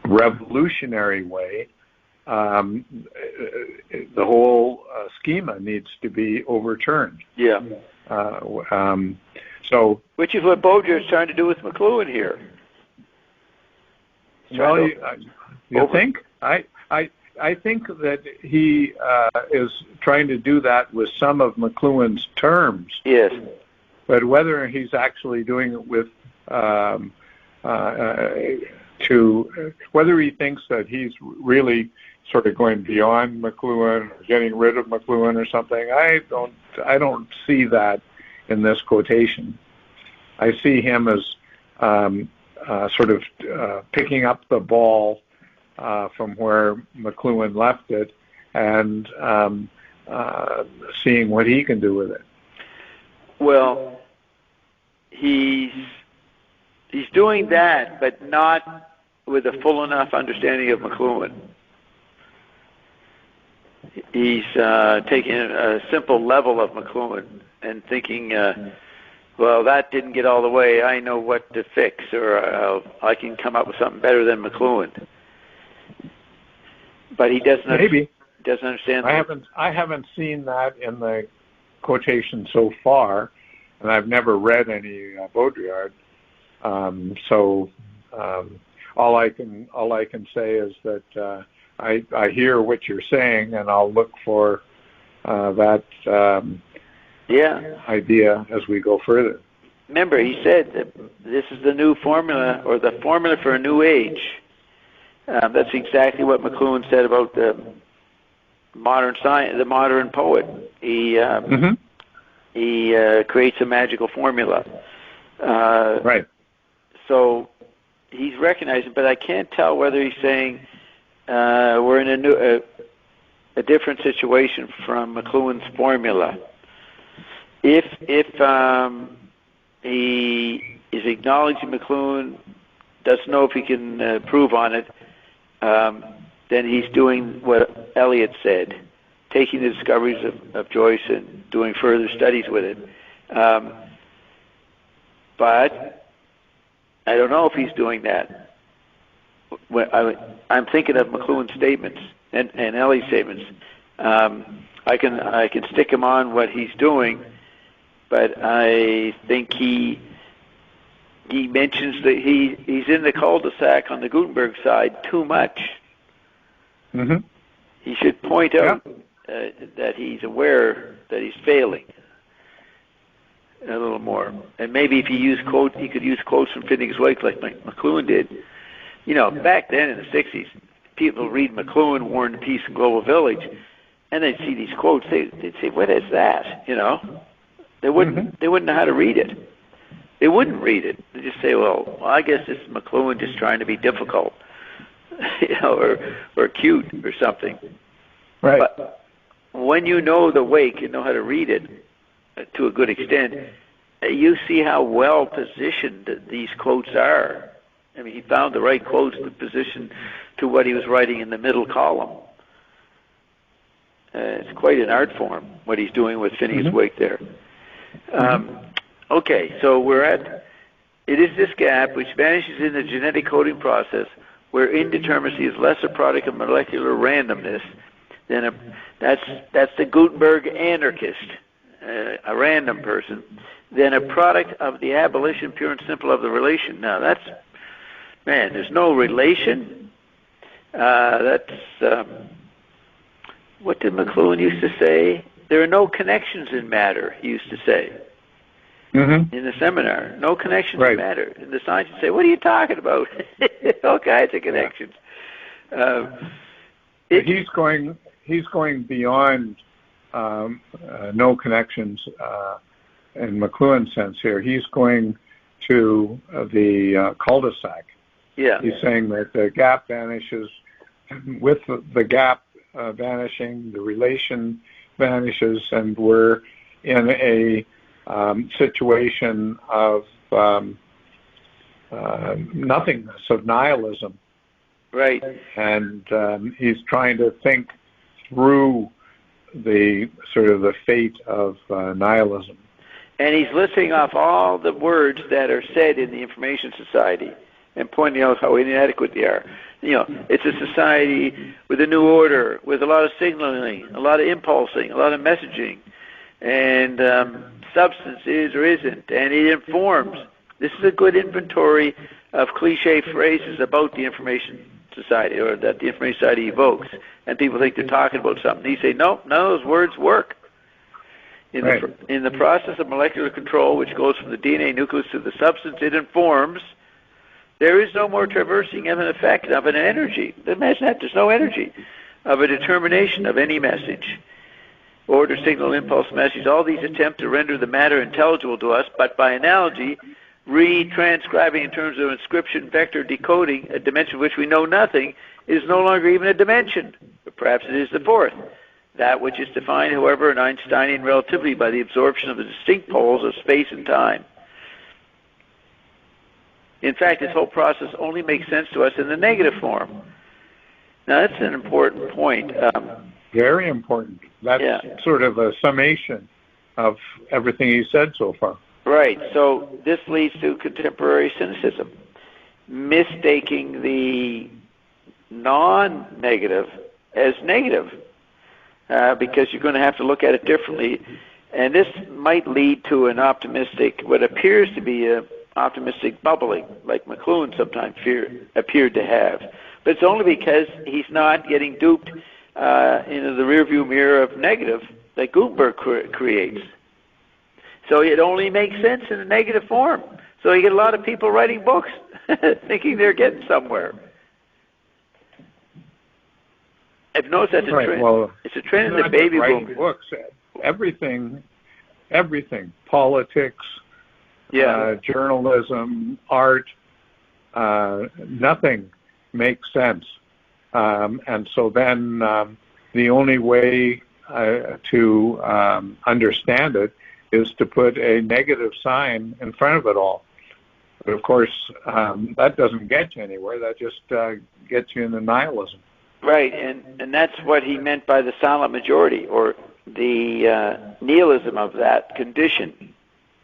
revolutionary way. The whole schema needs to be overturned. Yeah. So, which is what Bolger is trying to do with McLuhan here. Well, you think? I think that he is trying to do that with some of McLuhan's terms. Yes. But whether he's actually doing it with whether he thinks that he's really sort of going beyond McLuhan or getting rid of McLuhan or something, I don't see that in this quotation. I see him as sort of picking up the ball from where McLuhan left it and seeing what he can do with it. Well, he's doing that, but not with a full enough understanding of McLuhan. He's taking a simple level of McLuhan and thinking, well, that didn't get all the way. I know what to fix, or I can come up with something better than McLuhan. But he doesn't understand. I haven't seen that in the quotation so far, and I've never read any Baudrillard. So all I can say is that I hear what you're saying, and I'll look for that idea as we go further. Remember, he said that this is the new formula, or the formula for a new age. That's exactly what McLuhan said about the modern science, the modern poet. He creates a magical formula. Right. So he's recognizing, but I can't tell whether he's saying we're in a different situation from McLuhan's formula. If he is acknowledging McLuhan, doesn't know if he can prove on it, then he's doing what Eliot said, taking the discoveries of Joyce and doing further studies with it. But I don't know if he's doing that. I'm thinking of McLuhan's statements and Ellie's statements. I can stick him on what he's doing, but I think he mentions that he's in the cul-de-sac on the Gutenberg side too much. Mm-hmm. He should point out that he's aware that he's failing a little more. And maybe if he could use quotes from Phineas Wake like McLuhan did. You know, back then in the 60s, people read McLuhan, War and Peace and Global Village, and they'd see these quotes. They'd say, "What is that?" You know, they wouldn't know how to read it. They wouldn't read it. They just say, "Well, I guess this is McLuhan just trying to be difficult, you know, or cute or something." Right. But when you know the Wake and know how to read it to a good extent, you see how well positioned these quotes are. I mean, he found the right quotes to position to what he was writing in the middle column. It's quite an art form, what he's doing with Phineas Wake there. Okay, so it is this gap which vanishes in the genetic coding process where indeterminacy is less a product of molecular randomness than that's the Gutenberg anarchist, a random person, than a product of the abolition pure and simple of the relation. Now there's no relation. What did McLuhan used to say? There are no connections in matter, he used to say. in the seminar. No connections matter. And the scientists say, "What are you talking about?" All kinds of connections. He's going beyond no connections in McLuhan's sense here. He's going to the cul-de-sac. Yeah. He's saying that the gap vanishes. With the gap vanishing, the relation vanishes, and we're in a situation of nothingness, of nihilism. Right. And he's trying to think through the sort of the fate of nihilism. And he's listing off all the words that are said in the information society and pointing out how inadequate they are. You know, it's a society with a new order, with a lot of signaling, a lot of impulsing, a lot of messaging, and substance is or isn't, and it informs. This is a good inventory of cliche phrases about the information society, or that the information society evokes, and people think they're talking about something. You say, no, none of those words work. In the process of molecular control, which goes from the DNA nucleus to the substance it informs, there is no more traversing of an effect of an energy. Imagine that, there's no energy of a determination of any message. Order, signal, impulse, message, all these attempt to render the matter intelligible to us, but by analogy, retranscribing in terms of inscription, vector, decoding, a dimension of which we know nothing, is no longer even a dimension. But perhaps it is the fourth. That which is defined, however, in Einsteinian relativity by the absorption of the distinct poles of space and time. In fact, this whole process only makes sense to us in the negative form. Now, that's an important point. Very important. That's sort of a summation of everything you said so far. Right. So this leads to contemporary cynicism, mistaking the non-negative as negative, because you're going to have to look at it differently. And this might lead to an optimistic, what appears to be a optimistic bubbling, like McLuhan sometimes appeared to have. But it's only because he's not getting duped into the rearview mirror of negative that Gutenberg creates. So it only makes sense in a negative form. So you get a lot of people writing books thinking they're getting somewhere. I've noticed that's a trend. Well, it's a trend in the baby boom. Books, everything, politics, journalism, art, nothing makes sense. And so then the only way to understand it is to put a negative sign in front of it all. But of course, that doesn't get you anywhere. That just gets you into nihilism. Right, and that's what he meant by the silent majority, or the nihilism of that condition,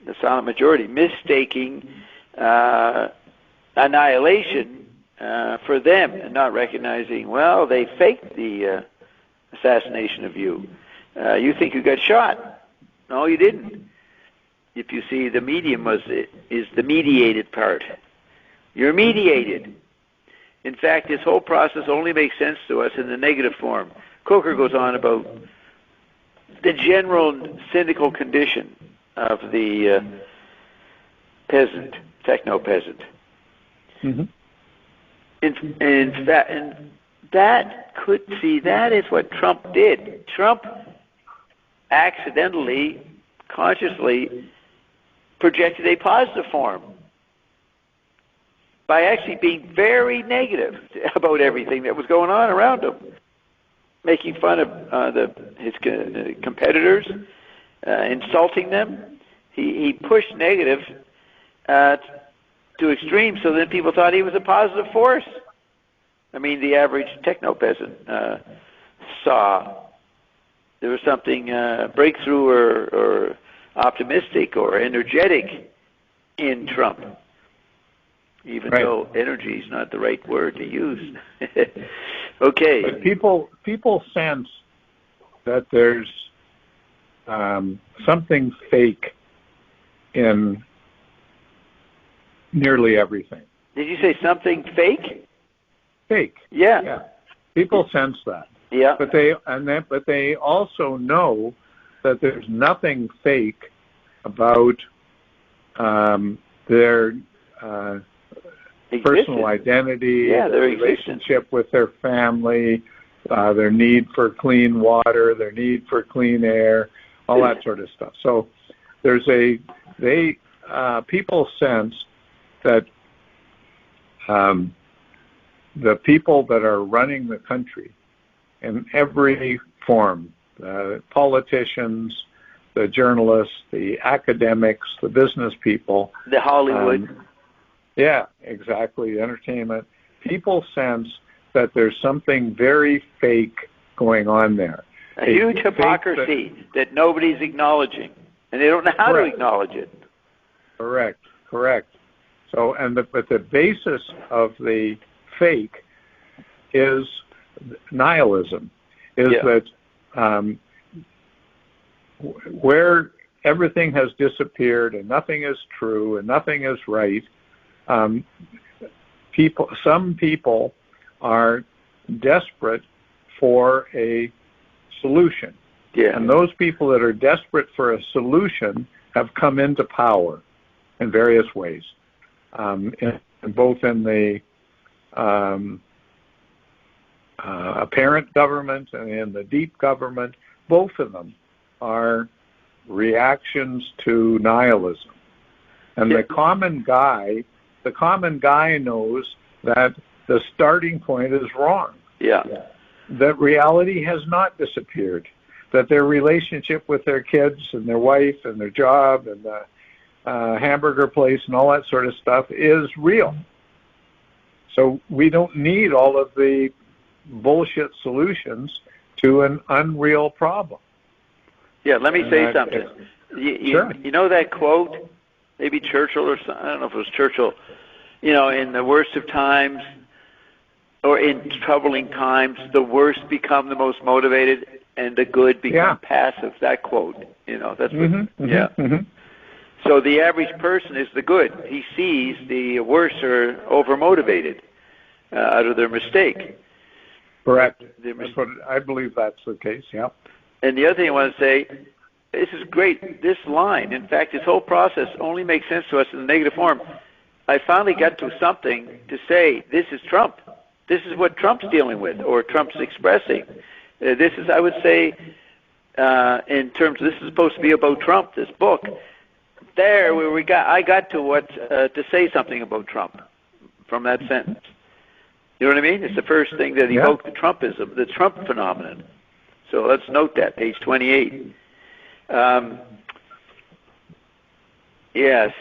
the silent majority, mistaking annihilation for them and not recognizing, well, they faked the assassination of you. You think you got shot. No, you didn't. If you see, the medium is the mediated part. You're mediated. In fact, this whole process only makes sense to us in the negative form. Coker goes on about the general cynical condition of the peasant, techno-peasant. Mm-hmm. And that is what Trump did. Trump accidentally, consciously projected a positive form by actually being very negative about everything that was going on around him, making fun of his competitors, insulting them. He pushed negative to extremes so that people thought he was a positive force. I mean, the average techno-peasant saw there was something breakthrough or optimistic or energetic in Trump, even though energy is not the right word to use. Okay. But people sense that there's something fake in nearly everything. Did you say something fake? Fake. Yeah. People sense that. Yeah. But they also know that there's nothing fake about their personal identity, their relationship with their family, their need for clean water, their need for clean air, all that sort of stuff. So there's people sense that the people that are running the country in every form, politicians, the journalists, the academics, the business people, the Hollywood. Yeah, exactly, entertainment. People sense that there's something very fake going on there. A huge hypocrisy that nobody's acknowledging, and they don't know how to acknowledge it. Correct. So, but the basis of the fake is nihilism, that where everything has disappeared and nothing is true and nothing is right, some people are desperate for a solution. Yeah. And those people that are desperate for a solution have come into power in various ways, both in the apparent government and in the deep government. Both of them are reactions to nihilism. And the common guy knows that the starting point is wrong. Yeah. That reality has not disappeared. That their relationship with their kids and their wife and their job and the hamburger place and all that sort of stuff is real. So we don't need all of the bullshit solutions to an unreal problem. Yeah, let me say something. Sure. You know that quote? Maybe Churchill or something. I don't know if it was Churchill. In the worst of times or in troubling times, the worst become the most motivated and the good become passive. That quote, that's what, So the average person is the good. He sees the worst are overmotivated out of their mistake. Correct. That's what I believe that's the case, yeah. And the other thing I want to say, this is great. This line, in fact, this whole process only makes sense to us in the negative form. I finally got to something to say, this is Trump. This is what Trump's dealing with, or Trump's expressing. This is, I would say, in terms of, this is supposed to be about Trump, this book. There, where I got to what to say something about Trump from that sentence. You know what I mean? It's the first thing that evoked the Trumpism, the Trump phenomenon. So let's note that, page 28.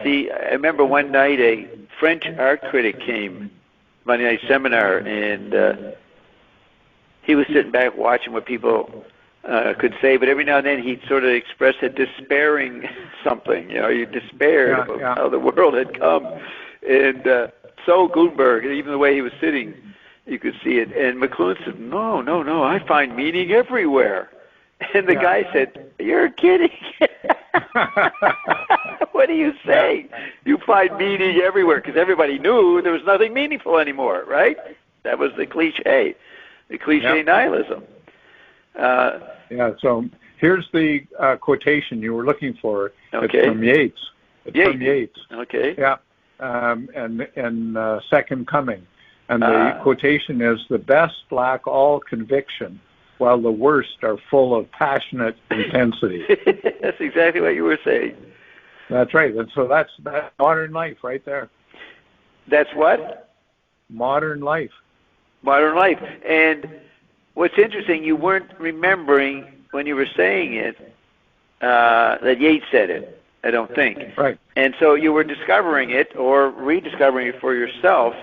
See, I remember one night a French art critic came, Monday night seminar, and he was sitting back watching what people could say, but every now and then he'd sort of express a despairing something. You despaired about how the world had come. And so Gutenberg, even the way he was sitting, you could see it. And McLuhan said, no, I find meaning everywhere. And the guy said, you're kidding. What are you saying? You find meaning everywhere, because everybody knew there was nothing meaningful anymore, right? That was the cliche nihilism. So here's the quotation you were looking for. Okay. It's from Yeats. From Yeats. Okay. Yeah. And Second Coming. And the quotation is, the best lack all conviction, while the worst are full of passionate intensity. That's exactly what you were saying. That's right. And so that's modern life right there. That's what? Modern life. Modern life. And what's interesting, you weren't remembering when you were saying it that Yeats said it, I don't think. Right. And so you were discovering it or rediscovering it for yourself,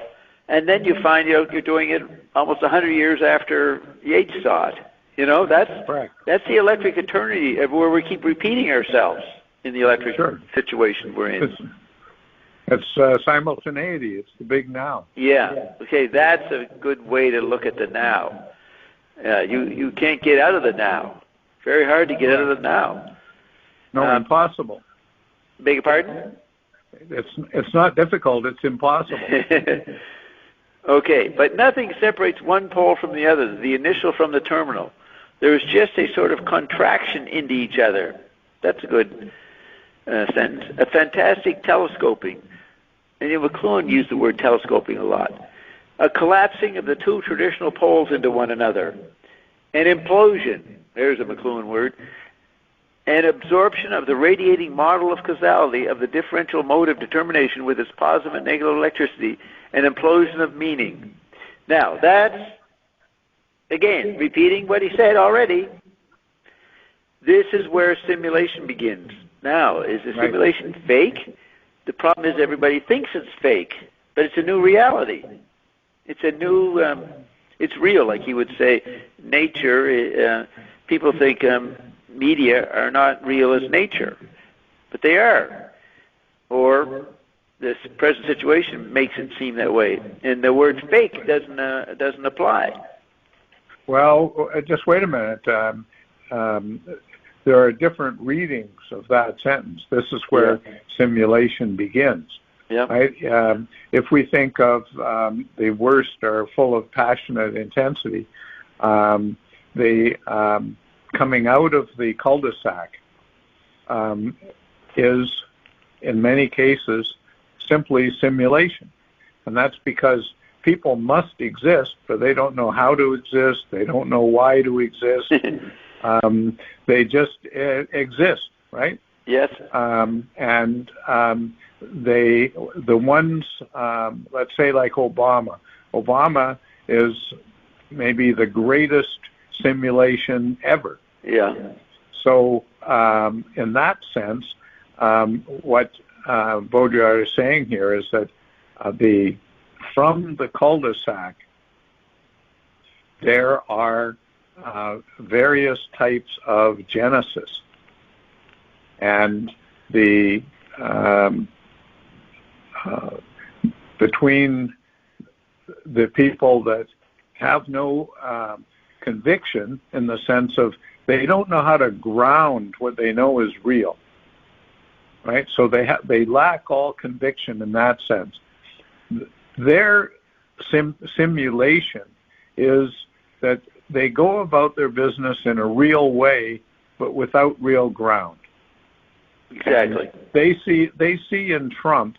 and then you find out you're doing it almost 100 years after Yeats saw it. That's the electric eternity of where we keep repeating ourselves in the electric situation we're in. It's simultaneity. It's the big now. Yeah. Okay, that's a good way to look at the now. You can't get out of the now. Very hard to get out of the now. No, impossible. Beg your pardon? It's not difficult. It's impossible. Okay, but nothing separates one pole from the other, the initial from the terminal. There is just a sort of contraction into each other. That's a good sentence, a fantastic telescoping, and McLuhan used the word telescoping a lot, a collapsing of the two traditional poles into one another, an implosion, there's a McLuhan word, an absorption of the radiating model of causality of the differential mode of determination with its positive and negative electricity, an implosion of meaning. Now, that's, again, repeating what he said already. This is where simulation begins. Now, is the simulation fake? The problem is everybody thinks it's fake, but it's a new reality. It's a new, it's real, like he would say. Nature, people think media are not real as nature, but they are. Or this present situation makes it seem that way, and the word fake doesn't apply. Well, just wait a minute. There are different readings of that sentence. This is where simulation begins. Yeah. Right? If we think of the worst are full of passionate intensity, the coming out of the cul-de-sac is, in many cases, simply simulation. And that's because people must exist, but they don't know how to exist. They don't know why to exist. They just exist, right? Yes. The ones, let's say like Obama. Obama is maybe the greatest simulation ever. Yeah. So in that sense, what Baudrillard is saying here is that from the cul-de-sac, there are various types of genesis, and between the people that have no conviction, in the sense of they don't know how to ground what they know is real, right? So they lack all conviction in that sense. Their simulation is that they go about their business in a real way, but without real ground. Exactly. And they see in Trump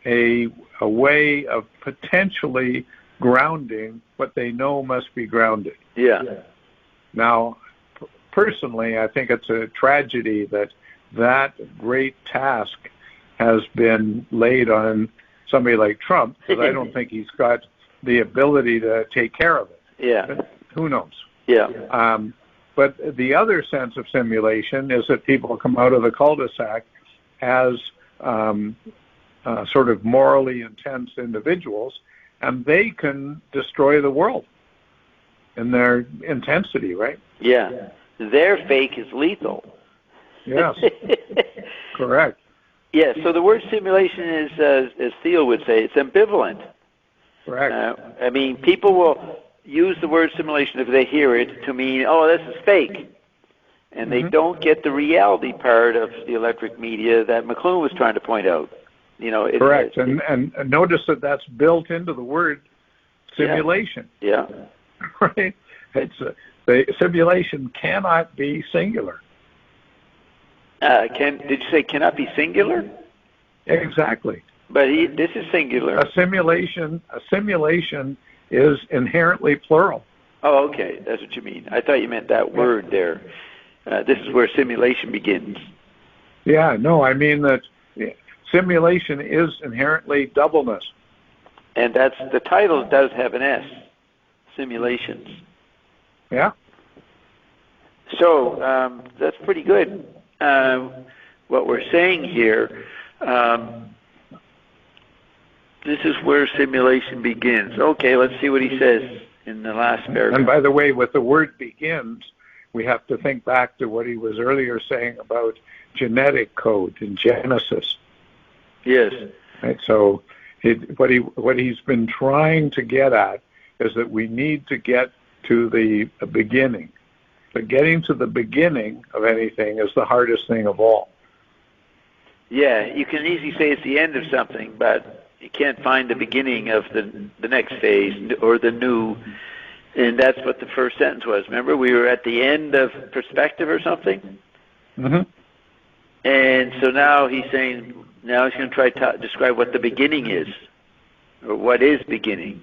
a way of potentially grounding what they know must be grounded. Yeah. Now, personally, I think it's a tragedy that great task has been laid on somebody like Trump, because I don't think he's got the ability to take care of it. Yeah. But who knows? Yeah. But the other sense of simulation is that people come out of the cul-de-sac as sort of morally intense individuals, and they can destroy the world in their intensity, right? Yeah. Their fake is lethal. Yes. Correct. Yeah, so the word simulation is, as Theo would say, it's ambivalent. Correct. I mean, people will use the word simulation if they hear it to mean, oh, this is fake. And they don't get the reality part of the electric media that McLuhan was trying to point out. You know, correct. And notice that that's built into the word simulation. Yeah. Right? The simulation cannot be singular. Did you say cannot be singular? Exactly. But this is singular. A simulation is inherently plural. Oh, okay. That's what you mean. I thought you meant that word there. This is where simulation begins. Yeah, no, I mean that simulation is inherently doubleness. And that's the title does have an S, simulations. Yeah. So that's pretty good. What we're saying here, this is where simulation begins. Okay, let's see what he says in the last paragraph. And by the way, with the word begins, we have to think back to what he was earlier saying about genetic code in Genesis. Yes. Right, so what he's been trying to get at is that we need to get to the beginning. But getting to the beginning of anything is the hardest thing of all. Yeah, you can easily say it's the end of something, but you can't find the beginning of the next phase or the new. And that's what the first sentence was. Remember, we were at the end of perspective or something? Mm-hmm. And so now he's saying, now he's going to try to describe what the beginning is, or what is beginning,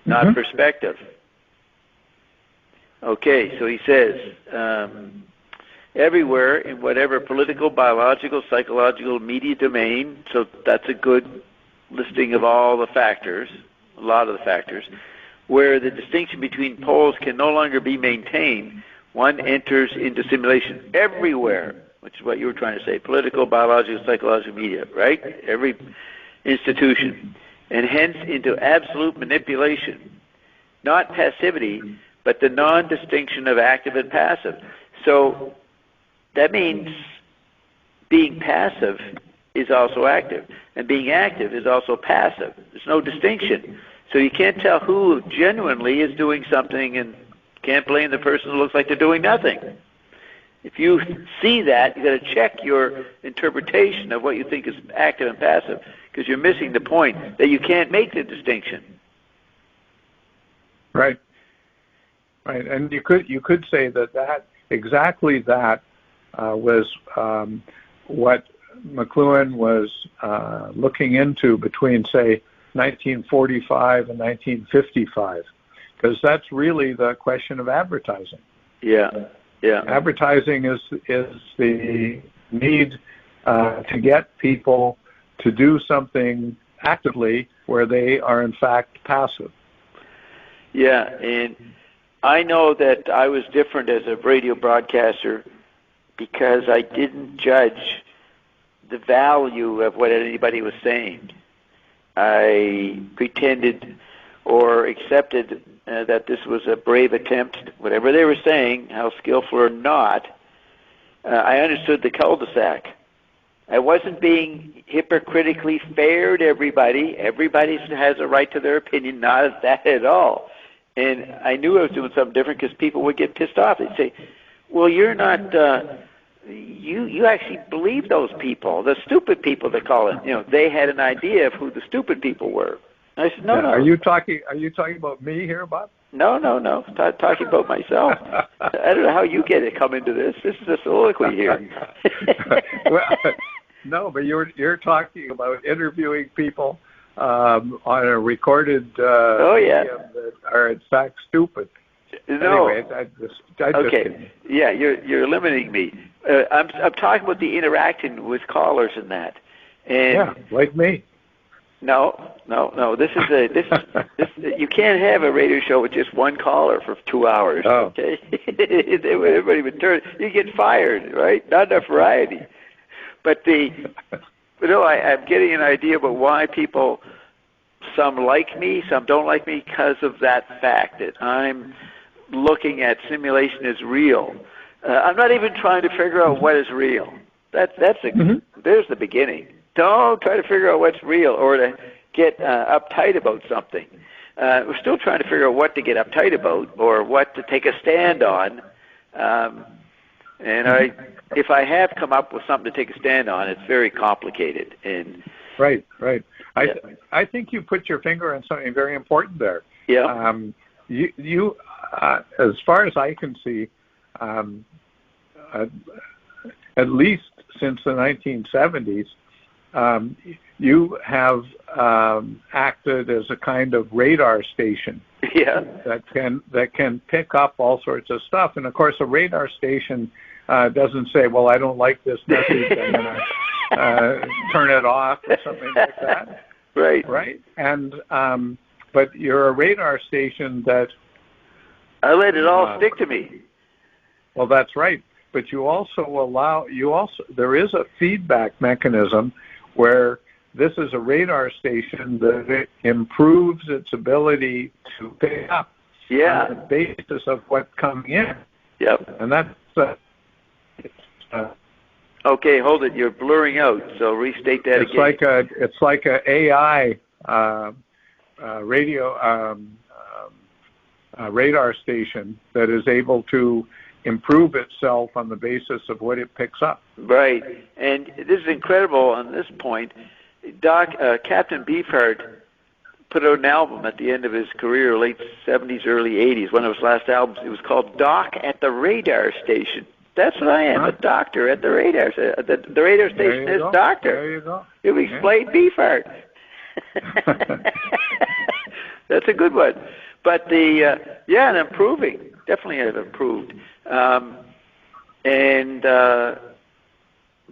not perspective. Okay, so he says, everywhere in whatever political, biological, psychological, media domain, so that's a good listing of all the factors, a lot of the factors, where the distinction between poles can no longer be maintained, one enters into simulation everywhere, which is what you were trying to say, political, biological, psychological, media, right? Every institution. And hence into absolute manipulation, not passivity, but the non-distinction of active and passive. So that means being passive is also active, and being active is also passive. There's no distinction. So you can't tell who genuinely is doing something and can't blame the person who looks like they're doing nothing. If you see that, you've got to check your interpretation of what you think is active and passive, because you're missing the point that you can't make the distinction. Right. Right, and you could say that exactly that was what McLuhan was looking into between, say, 1945 and 1955, because that's really the question of advertising. Yeah. Advertising is the need to get people to do something actively where they are in fact passive. Yeah, and I know that I was different as a radio broadcaster because I didn't judge the value of what anybody was saying. I pretended or accepted that this was a brave attempt, whatever they were saying, how skillful or not. I understood the cul-de-sac. I wasn't being hypocritically fair to everybody. Everybody has a right to their opinion, not that at all. And I knew I was doing something different because people would get pissed off. They'd say, well, you're not, you actually believe those people, the stupid people they call it. You know, they had an idea of who the stupid people were. And I said, no. Are you talking about me here, Bob? No. Talking about myself. I don't know how you get to come into this. This is a soliloquy here. Well, no, but you're talking about interviewing people on a recorded medium that are in fact stupid. No. Anyway, I just okay. Yeah, you're limiting me. I'm talking about the interacting with callers and that. And yeah, like me. No. This you can't have a radio show with just one caller for 2 hours. Oh. Okay, everybody would turn. You get fired, right? Not enough variety. But I'm getting an idea about why people, some like me, some don't like me, because of that fact that I'm looking at simulation as real. I'm not even trying to figure out what is real. There's the beginning. Don't try to figure out what's real or to get uptight about something. We're still trying to figure out what to get uptight about or what to take a stand on. If I have come up with something to take a stand on, it's very complicated. And right. I think you put your finger on something very important there. Yeah. You as far as I can see, at least since the 1970s, you have acted as a kind of radar station. Yeah. That can pick up all sorts of stuff, and of course, a radar station doesn't say, "Well, I don't like this message. I'm going to turn it off" or something like that. Right. And but you're a radar station that I let it all stick to me. Well, that's right. But you also there is a feedback mechanism where this is a radar station that it improves its ability to pick up on the basis of what's coming in. Yep. And that's okay, hold it. You're blurring out, so restate that again. It's like a AI radio radar station that is able to improve itself on the basis of what it picks up. Right, and this is incredible on this point. Captain Beefheart put out an album at the end of his career, late 70s, early 80s, one of his last albums. It was called Doc at the Radar Station. That's what I am, a doctor at the radar. The radar station is doctor. There you go. You explained beef art. That's a good one. But and improving. Definitely have improved.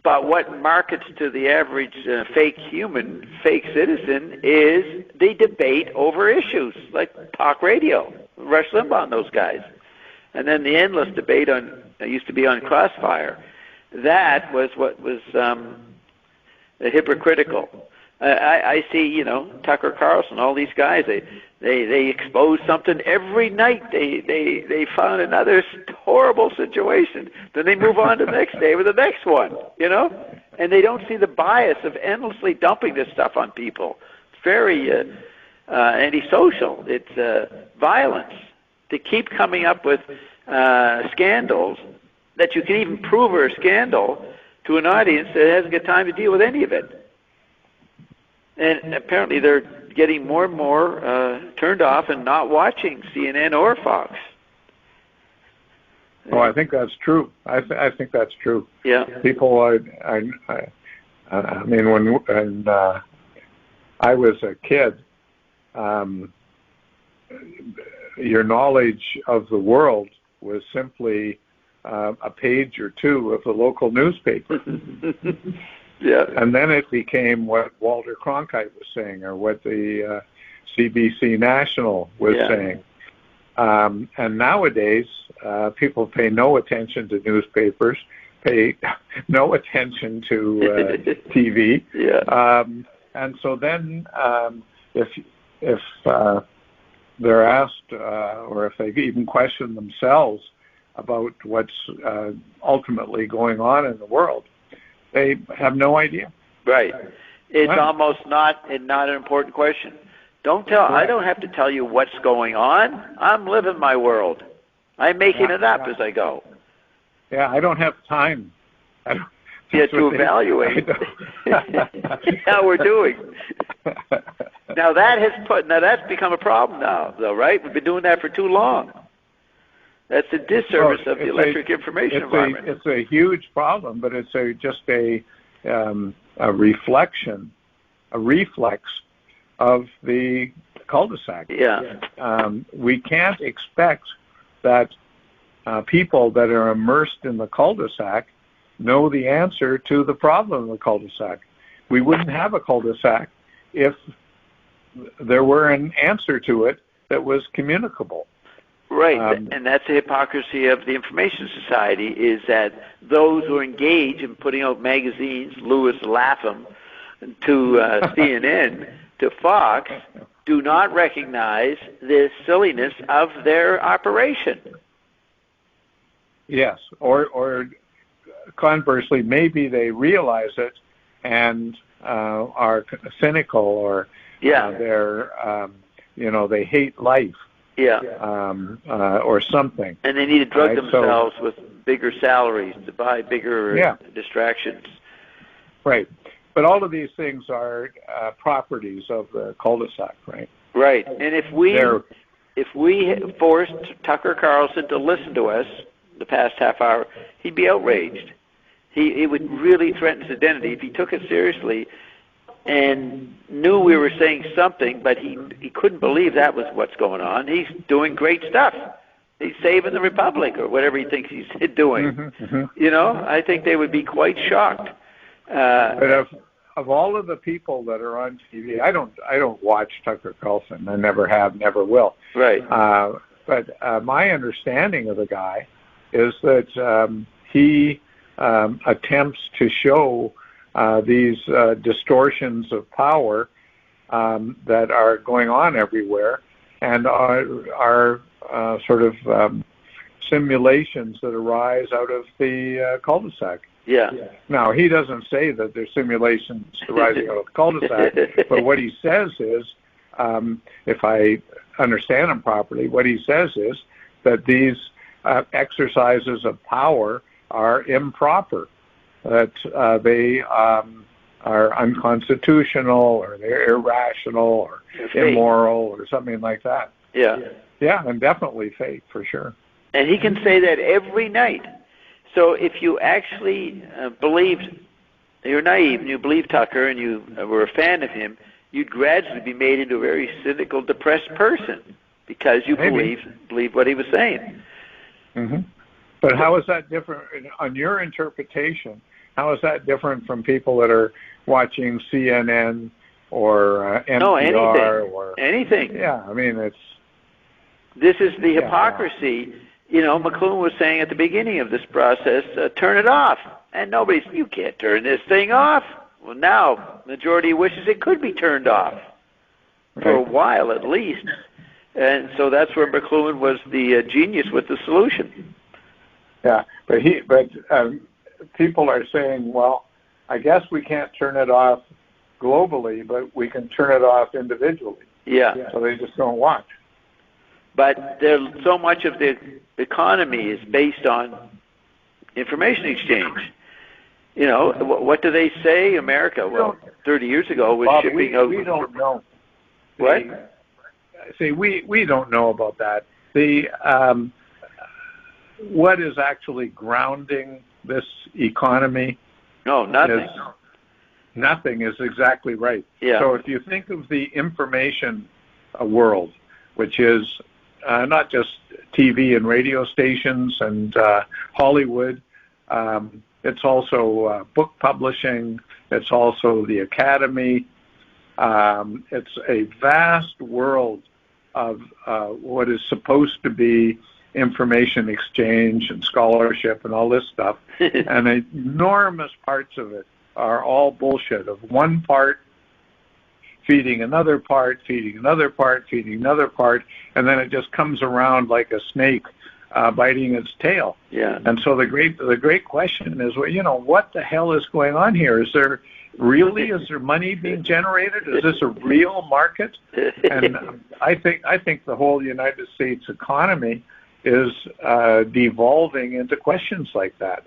But what markets to the average fake human, fake citizen, is the debate over issues like talk radio, Rush Limbaugh and those guys. And then the endless debate used to be on Crossfire. That was what was hypocritical. I see, Tucker Carlson, all these guys, they expose something every night. They found another horrible situation. Then they move on to the next day with the next one, And they don't see the bias of endlessly dumping this stuff on people. It's very antisocial. It's violence. To keep coming up with scandals that you can even prove are a scandal to an audience that hasn't got time to deal with any of it. And apparently they're getting more and more turned off and not watching CNN or Fox. Oh, I think that's true. I think that's true. Yeah. People, I mean, when I was a kid, your knowledge of the world was simply a page or two of the local newspaper. Yeah. And then it became what Walter Cronkite was saying or what the CBC National was saying. And nowadays, people pay no attention to newspapers, pay no attention to TV. Yeah. And so then if they're asked or if they even question themselves about what's ultimately going on in the world, they have no idea. Right. It's almost not an important question. I don't have to tell you what's going on. I'm living my world. I'm making it up as I go. Yeah, I don't have time. To evaluate how we're doing. Now that's become a problem now, though, right? We've been doing that for too long. That's a disservice of the electric information environment. It's a huge problem, but it's just a reflection, a reflex of the cul-de-sac. Yeah. We can't expect that people that are immersed in the cul-de-sac know the answer to the problem of the cul-de-sac. We wouldn't have a cul-de-sac if there were an answer to it that was communicable. Right, and that's the hypocrisy of the information society, is that those who engage in putting out magazines, Louis Lapham, to CNN, to Fox, do not recognize the silliness of their operation. Yes, or conversely, maybe they realize it and are cynical, or they're they hate life. Yeah. Or something. And they need to drug themselves with bigger salaries to buy bigger distractions. Right. But all of these things are properties of the cul-de-sac, right? Right. And if we forced Tucker Carlson to listen to us the past half hour, he'd be outraged. He would really threaten his identity if he took it seriously and knew we were saying something, but he couldn't believe that was what's going on. He's doing great stuff. He's saving the Republic, or whatever he thinks he's doing. Mm-hmm. I think they would be quite shocked. But of all of the people that are on TV, I don't watch Tucker Carlson. I never have, never will. Right. But my understanding of the guy is that he attempts to show these distortions of power that are going on everywhere, and are sort of simulations that arise out of the cul-de-sac. Yeah. Now, he doesn't say that there's simulations arising out of the cul-de-sac, but what he says is, if I understand him properly, what he says is that these exercises of power are improper, that they are unconstitutional, or they're irrational, or immoral, or something like that. Yeah. Yeah, and definitely fake, for sure. And he can say that every night. So if you actually believed, you're naive and you believe Tucker and you were a fan of him, you'd gradually be made into a very cynical, depressed person because you believe what he was saying. Mm-hmm. But how is that different, on your interpretation, how is that different from people that are watching CNN or NPR or anything? Yeah, I mean, this is the hypocrisy. You know, McLuhan was saying at the beginning of this process, turn it off. And you can't turn this thing off. Well, now, majority wishes it could be turned off. For a while, at least. And so that's where McLuhan was the genius with the solution. Yeah, but people are saying, well, I guess we can't turn it off globally, but we can turn it off individually. Yeah. So they just don't watch. But so much of the economy is based on information exchange. You know, what do they say? America, 30 years ago was Bob, shipping out. We don't know. What? We don't know about that. What is actually grounding this economy? No, nothing. Nothing is exactly right. Yeah. So if you think of the information world, which is not just TV and radio stations and Hollywood, it's also book publishing, it's also the academy. It's a vast world of what is supposed to be information exchange and scholarship and all this stuff. And enormous parts of it are all bullshit, of one part feeding another part, feeding another part, feeding another part, and then it just comes around like a snake biting its tail. Yeah. And so the great question is, well, you know, what the hell is going on here? Is there money being generated? Is this a real market? And I think the whole United States economy is devolving into questions like that.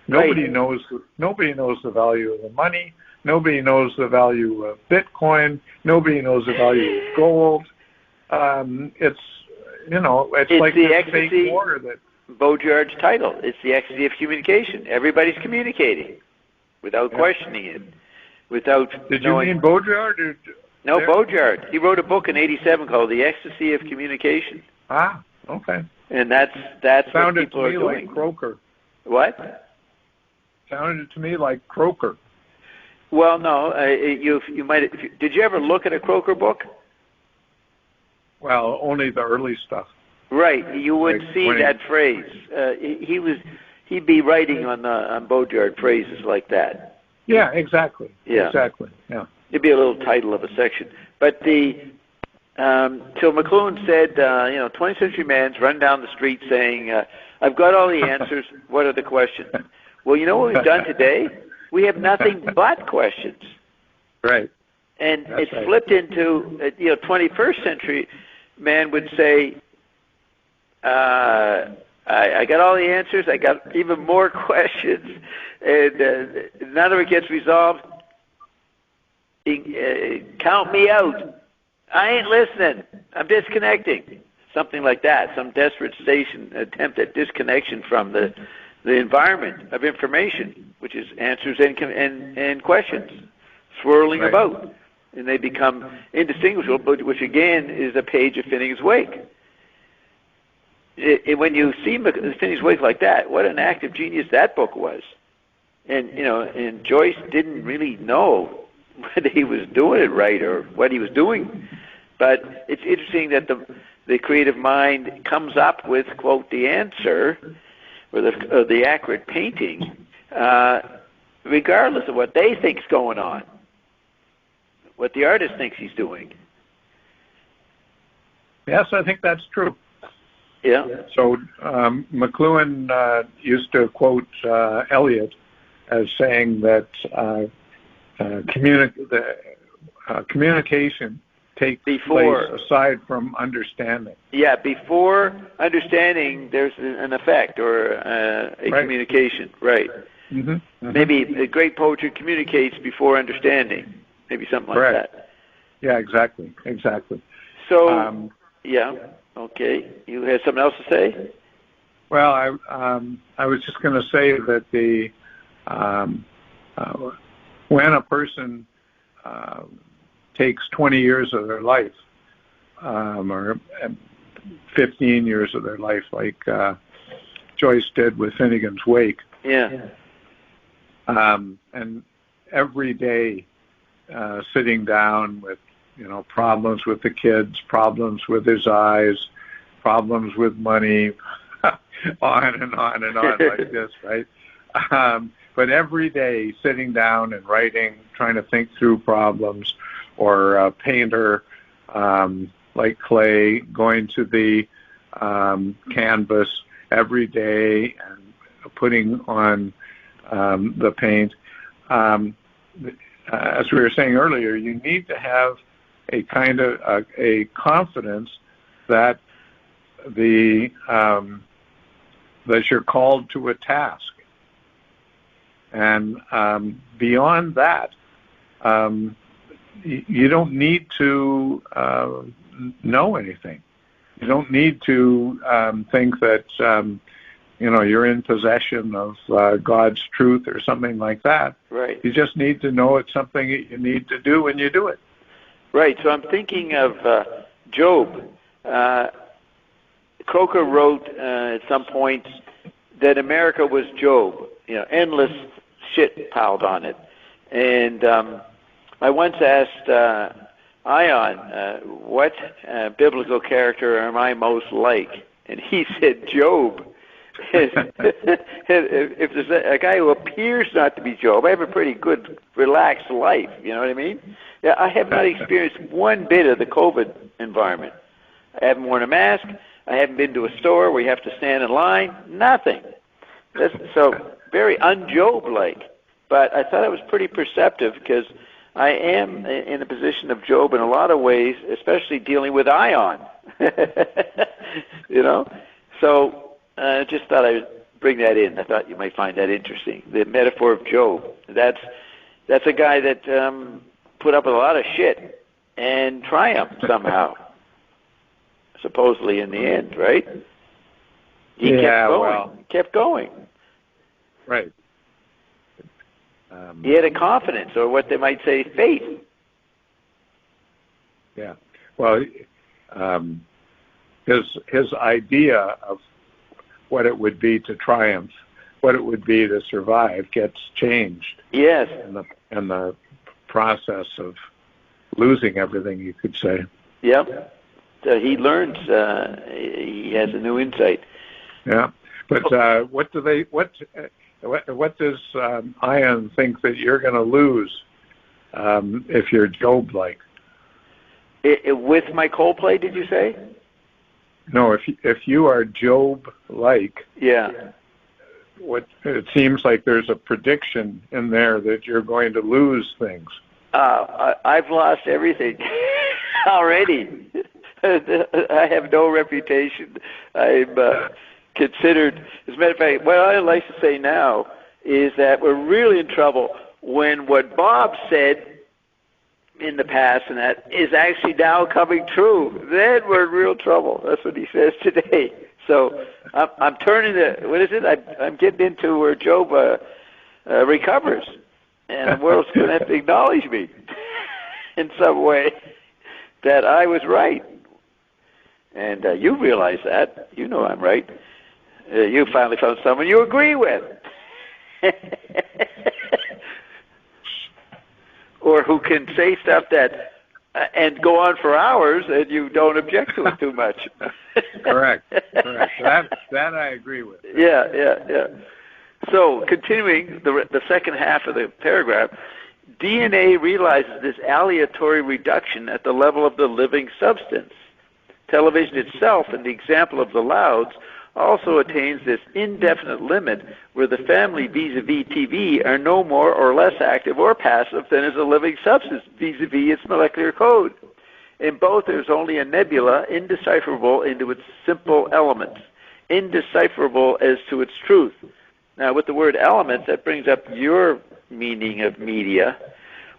Nobody knows the value of the money. Nobody knows the value of Bitcoin. Nobody knows the value of gold. It's like the fake war that Baudrillard's title. It's the ecstasy of communication. Everybody's communicating without questioning it, without. Did you mean Baudrillard? No, Baudrillard. He wrote a book in '87 called "The Ecstasy of Communication." Ah, okay. And that's what people are doing. Sounded to me like Croker. What? Sounded to me like Croker. Well, no. You might. Did you ever look at a Croker book? Well, only the early stuff. Right. You would see that phrase. He'd be writing on Baudrillard phrases like that. Yeah, exactly. Yeah. Exactly. Yeah. It'd be a little title of a section. But till McLuhan said, 20th century man's run down the street saying, I've got all the answers. What are the questions? Well, you know what we've done today? We have nothing but questions. Right. And it's flipped into, 21st century man would say, I got all the answers. I got even more questions, and none of it gets resolved. Count me out. I ain't listening. I'm disconnecting. Something like that. Some desperate attempt at disconnection from the environment of information, which is answers and questions swirling about, and they become indistinguishable. Which again is a page of Finnegans Wake. When you see Finnegans Wake like that, what an act of genius that book was. And Joyce didn't really know whether he was doing it right or what he was doing. But it's interesting that the creative mind comes up with, quote, the answer or the accurate painting, regardless of what they think's going on, what the artist thinks he's doing. Yes, I think that's true. Yeah. So McLuhan used to quote Eliot as saying that communication takes place aside from understanding. Yeah, before understanding, there's an effect or a communication. Right. Mm-hmm. Mm-hmm. Maybe great poetry communicates before understanding. Maybe something like that. Yeah, exactly. So, yeah. Okay. You had something else to say? Well, I was just going to say that when a person takes 20 years of their life, or 15 years of their life, like Joyce did with Finnegan's Wake. Yeah. And every day sitting down with, problems with the kids, problems with his eyes, problems with money, on and on and on like this, right? But every day sitting down and writing, trying to think through problems, or a painter like Clay going to the canvas every day and putting on the paint. As we were saying earlier, you need to have a kind of a confidence that that you're called to a task. And beyond that, you don't need to know anything. You don't need to think that you're in possession of God's truth or something like that. Right. You just need to know it's something that you need to do, and you do it. Right. So I'm thinking of Job. Croker wrote at some point that America was Job. Endless shit piled on it. And I once asked Ion, what biblical character am I most like? And he said Job. If there's a guy who appears not to be Job, I have a pretty good, relaxed life. You know what I mean? Yeah, I have not experienced one bit of the COVID environment. I haven't worn a mask. I haven't been to a store where you have to stand in line. Nothing. So very un-Job-like. But I thought it was pretty perceptive because I am in the position of Job in a lot of ways, especially dealing with Ion. So I just thought I would bring that in. I thought you might find that interesting. The metaphor of Job. That's a guy that put up with a lot of shit and triumphed somehow. Supposedly in the end, right? He kept going. Right. He had a confidence, or what they might say, faith. Yeah. Well, his idea of what it would be to triumph, what it would be to survive, gets changed. Yes. In the process of losing everything, you could say. Yep. He learns. He has a new insight. Yeah. But what does Ion think that you're going to lose if you're Job-like? With my Coldplay, did you say? No, if you are Job-like. Yeah. It seems like there's a prediction in there that you're going to lose things. I've lost everything already. I have no reputation. I'm considered, as a matter of fact, what I like to say now is that we're really in trouble when what Bob said in the past and that is actually now coming true. Then we're in real trouble. That's what he says today. So I'm turning I'm getting into where Job recovers, and the world's going to have to acknowledge me in some way that I was right. And you realize that. You know I'm right. You finally found someone you agree with. Or who can say stuff that and go on for hours and you don't object to it too much. Correct. That I agree with. Yeah. So continuing the second half of the paragraph, DNA realizes this aleatory reduction at the level of the living substance. Television itself, in the example of the Louds, also attains this indefinite limit where the family vis-a-vis TV are no more or less active or passive than is a living substance vis-a-vis its molecular code. In both, there's only a nebula, indecipherable into its simple elements, indecipherable as to its truth. Now, with the word elements, that brings up your meaning of media,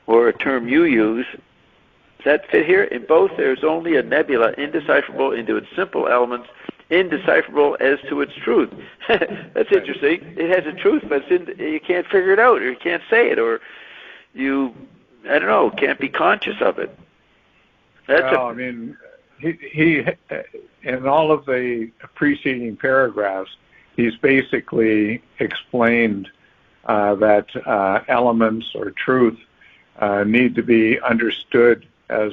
or a term you use. Does that fit here? In both, there's only a nebula, indecipherable into its simple elements, indecipherable as to its truth. That's interesting. It has a truth, but you can't figure it out, or you can't say it, or you, I don't know, can't be conscious of it. I mean, he in all of the preceding paragraphs, he's basically explained that elements or truth need to be understood as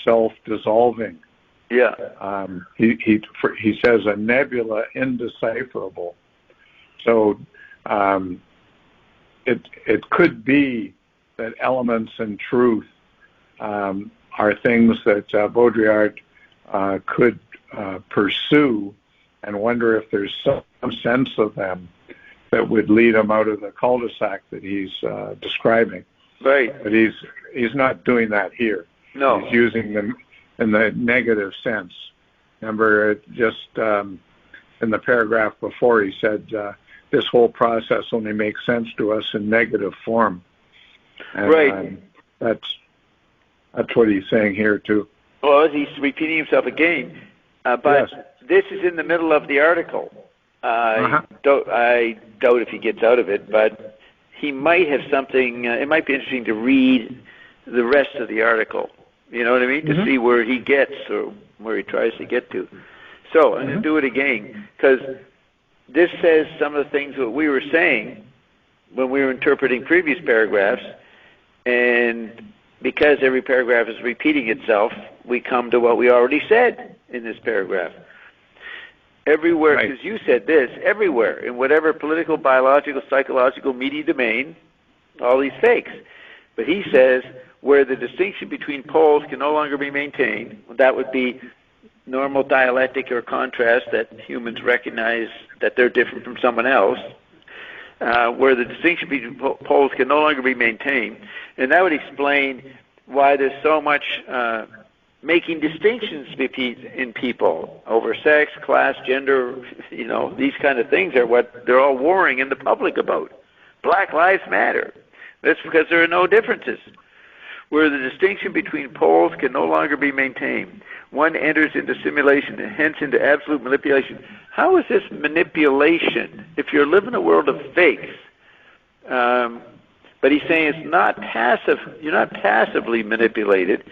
self-dissolving. Yeah. He says a nebula indecipherable. So it could be that elements and truth are things that Baudrillard could pursue and wonder if there's some sense of them that would lead him out of the cul-de-sac that he's describing. Right. But he's not doing that here. No. He's using them in the negative sense. Remember, just in the paragraph before, he said, this whole process only makes sense to us in negative form. And, right. That's what he's saying here, too. Well, he's repeating himself again. But yes. This is in the middle of the article. I doubt if he gets out of it, but he might have something. It might be interesting to read the rest of the article. You know what I mean? To see where he gets or where he tries to get to. So I'm going to do it again, because this says some of the things that we were saying when we were interpreting previous paragraphs, and because every paragraph is repeating itself, we come to what we already said in this paragraph. Everywhere, because you said this, everywhere, in whatever political, biological, psychological, media domain, all these fakes. But he says, where the distinction between poles can no longer be maintained, that would be normal dialectic or contrast that humans recognize that they're different from someone else, where the distinction between poles can no longer be maintained. And that would explain why there's so much making distinctions in people over sex, class, gender, these kind of things are what they're all warring in the public about. Black Lives Matter. That's because there are no differences. Where the distinction between poles can no longer be maintained. One enters into simulation and hence into absolute manipulation. How is this manipulation if you're living in a world of fakes? But he's saying it's not passive. You're not passively manipulated,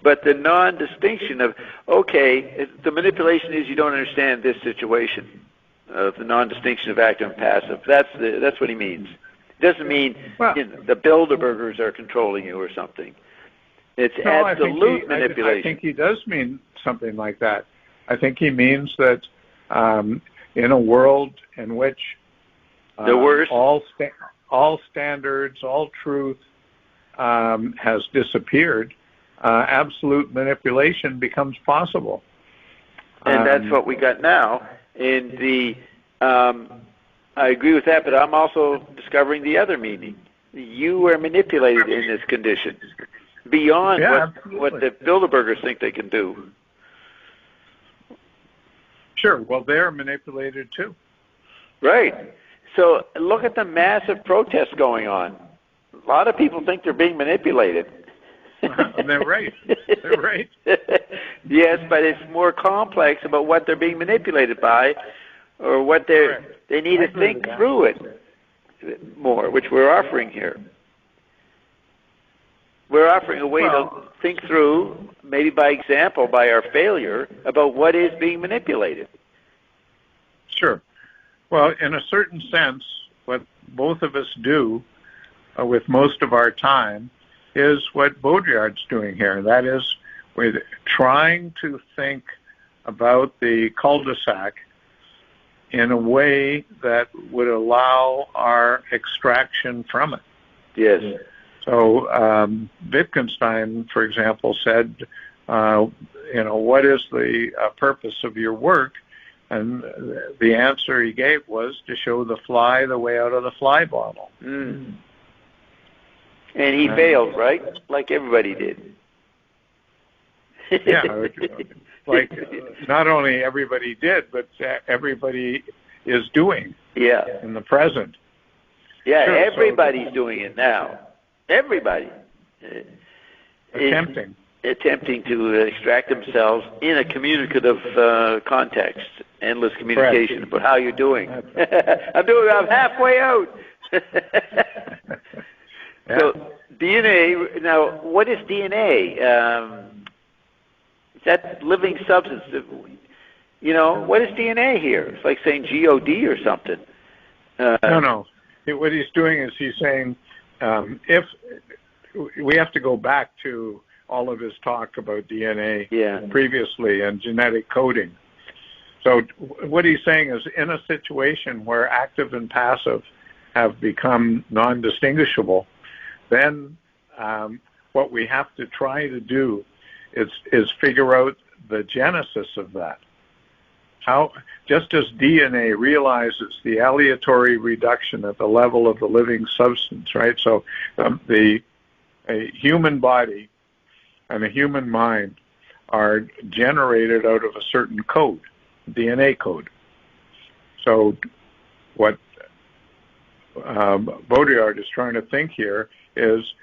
but the non-distinction of, okay, the manipulation is you don't understand this situation, of the non-distinction of active and passive. That's what he means. It doesn't mean the Bilderbergers are controlling you or something. It's absolute manipulation. I think he does mean something like that. I think he means that in a world in which all standards, all truth has disappeared, absolute manipulation becomes possible. And that's what we got now. In the, I agree with that, but I'm also discovering the other meaning. You are manipulated in this condition beyond what the Bilderbergers think they can do. Sure. Well, they're manipulated too. Right. So look at the massive protests going on. A lot of people think they're being manipulated. They're right. They're right. Yes, but it's more complex about what they're being manipulated by, or what they need to think through it more, which we're offering here. We're offering a way to think through, maybe by example, by our failure, about what is being manipulated. Sure. Well, in a certain sense, what both of us do with most of our time is what Baudrillard's doing here. That is, we're trying to think about the cul-de-sac in a way that would allow our extraction from it. Yes. So Wittgenstein, for example, said, what is the purpose of your work? And the answer he gave was to show the fly the way out of the fly bottle. Mm. And he failed, right? Like everybody did. Yeah, like not only everybody did, but everybody is doing in the present. Yeah, sure, everybody's doing it now. Everybody. Attempting. attempting to extract themselves in a communicative context, endless communication. Correct. But how you're doing? I'm halfway out. Yeah. So DNA. Now, what is DNA? Is that living substance? What is DNA here? It's like saying God or something. No. What he's doing is he's saying if we have to go back to all of his talk about DNA previously and genetic coding. So what he's saying is in a situation where active and passive have become non-distinguishable, then what we have to try to do is figure out the genesis of that. How, just as DNA realizes the aleatory reduction at the level of the living substance, right? So a human body and a human mind are generated out of a certain code, DNA code. So what Baudrillard is trying to think here is,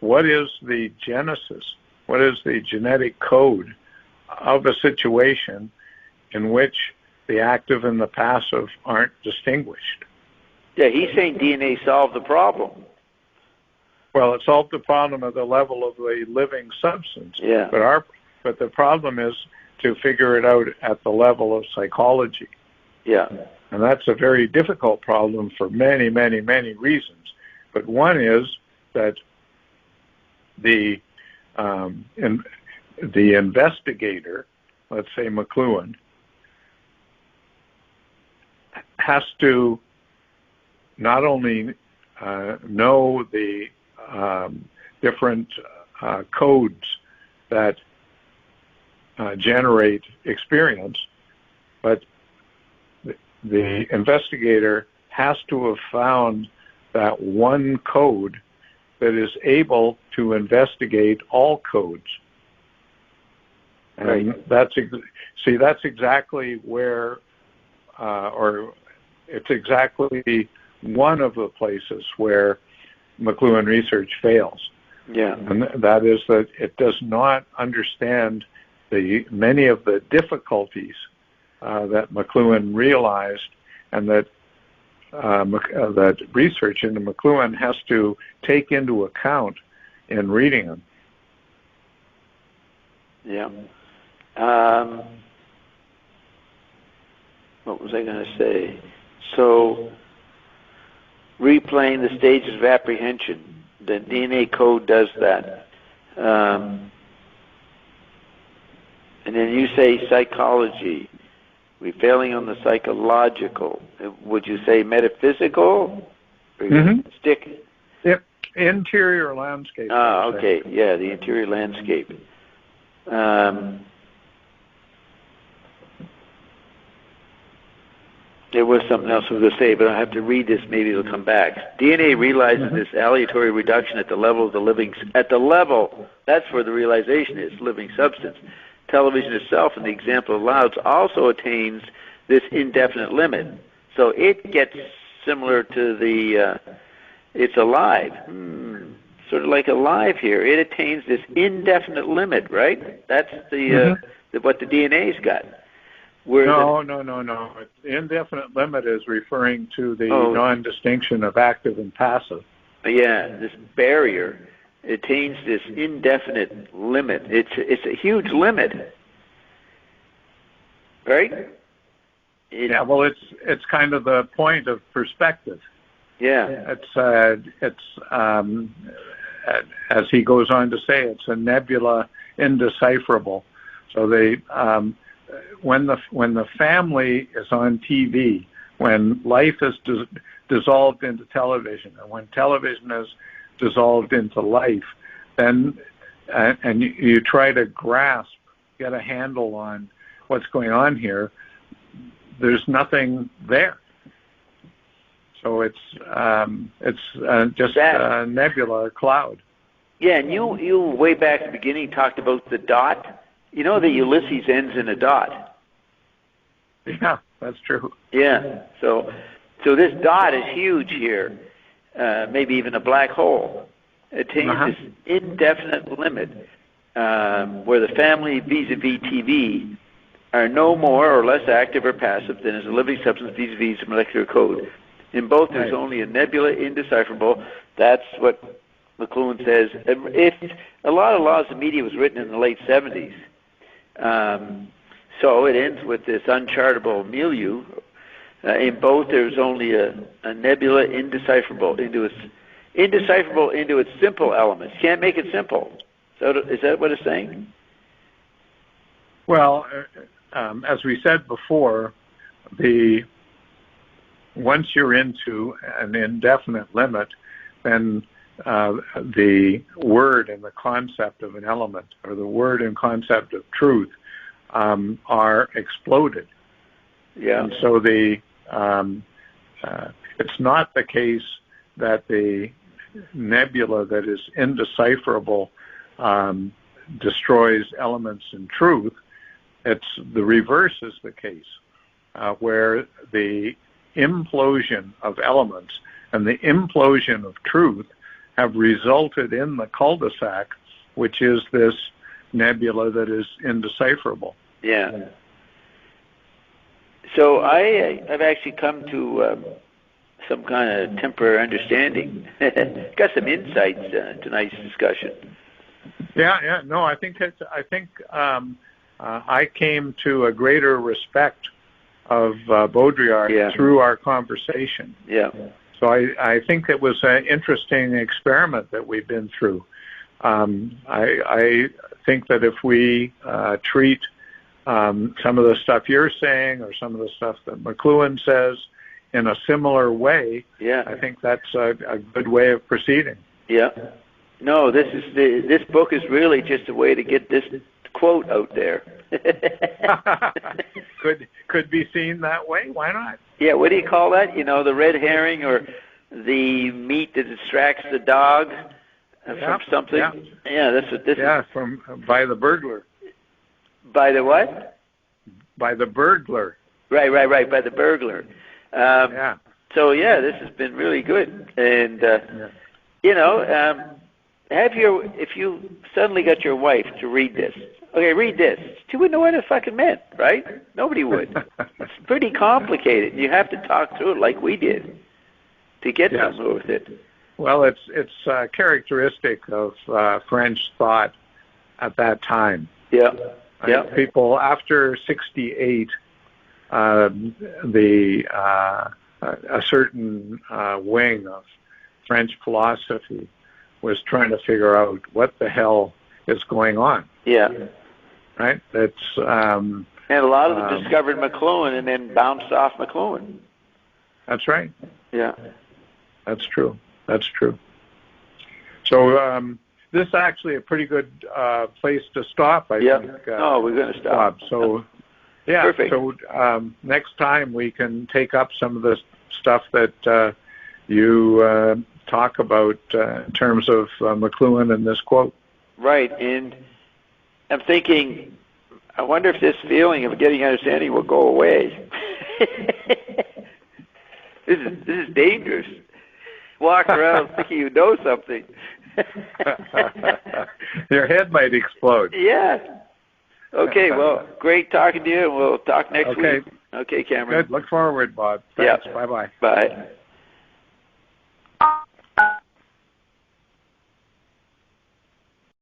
what is the genesis? What is the genetic code of a situation in which the active and the passive aren't distinguished? Yeah, he's saying DNA solved the problem. Well, it solved the problem at the level of the living substance. Yeah. But the problem is to figure it out at the level of psychology. Yeah. And that's a very difficult problem for many, many, many reasons. But one is that the investigator, let's say McLuhan, has to not only know the different codes that generate experience, but the investigator has to have found that one code that is able to investigate all codes. And that's exactly where, or it's exactly one of the places where McLuhan research fails. Yeah. And that is that it does not understand many of the difficulties that McLuhan realized, and that that research into McLuhan has to take into account in reading them. Yeah. What was I going to say? So, replaying the stages of apprehension. The DNA code does that. And then you say psychology. We're failing on the psychological. Would you say metaphysical? Stick? Yep. Interior landscape. Ah, okay. Yeah, the interior landscape. There was something else I was going to say, but I have to read this. Maybe it'll come back. DNA realizes this aleatory reduction at the level of the living. At the level, that's where the realization is, living substance. Television itself, in the example of Louds, also attains this indefinite limit. So it gets similar to the, it's alive. Sort of like alive here. It attains this indefinite limit, right? That's the what the DNA's got. No. The indefinite limit is referring to the non-distinction of active and passive. Yeah, this barrier attains this indefinite limit. It's a huge limit, right? Well, it's kind of the point of perspective. Yeah. It's as he goes on to say, it's a nebula indecipherable. So they when the family is on TV, when life is dissolved into television, and when television is dissolved into life, then and you try to get a handle on what's going on here, there's nothing there. So it's just a nebula, a cloud. Yeah, and you way back at the beginning talked about the dot. You know that Ulysses ends in a dot. Yeah, that's true. Yeah, so this dot is huge here, maybe even a black hole. It attains this indefinite limit. where the family vis-a-vis TV are no more or less active or passive than is a living substance vis-a-vis the molecular code. In both, there's only a nebula indecipherable. That's what McLuhan says. If a lot of Laws of Media was written in the late 70s, so it ends with this unchartable milieu. In both, there's only a nebula indecipherable into its simple elements. You can't make it simple. So is that what it's saying? Well, as we said before, once you're into an indefinite limit, then the word and the concept of an element, or the word and concept of truth, are exploded. Yeah. And so it's not the case that the nebula that is indecipherable destroys elements in truth. It's the reverse is the case, where the implosion of elements and the implosion of truth have resulted in the cul-de-sac, which is this nebula that is indecipherable. Yeah. So I've actually come to some kind of temporary understanding. Got some insights tonight's discussion. Yeah. No, I think I came to a greater respect of Baudrillard through our conversation. Yeah. So I think it was an interesting experiment that we've been through. I think that if we treat some of the stuff you're saying or some of the stuff that McLuhan says in a similar way, I think that's a good way of proceeding. Yeah. No, this book is really just a way to get this quote out there. Could be seen that way. Why not? Yeah. What do you call that? You know, the red herring or the meat that distracts the dog from something. Yeah. That's what this is. Yeah. By the burglar. By the what? By the burglar. Right. By the burglar. So this has been really good, and if you suddenly got your wife to read this, read this. She wouldn't know what it fucking meant, right? Nobody would. It's pretty complicated. You have to talk through it like we did to get somewhere with it. Well, it's characteristic of French thought at that time. Yeah. People after 68, a certain wing of French philosophy was trying to figure out what the hell is going on. Yeah. Right? It's and a lot of them discovered McLuhan and then bounced off McLuhan. That's right. Yeah. That's true. So this is actually a pretty good place to stop, I think. We're going to stop. Bob. So, Perfect. So next time we can take up some of the stuff that you talk about in terms of McLuhan and this quote. Right, and I'm thinking, I wonder if this feeling of getting understanding will go away. This is dangerous. Walk around thinking you know something. Your head might explode. Yeah. Okay, well, great talking to you, and we'll talk next week. Okay, Cameron. Good. Look forward, Bob. Thanks. Yeah. Bye-bye. Bye.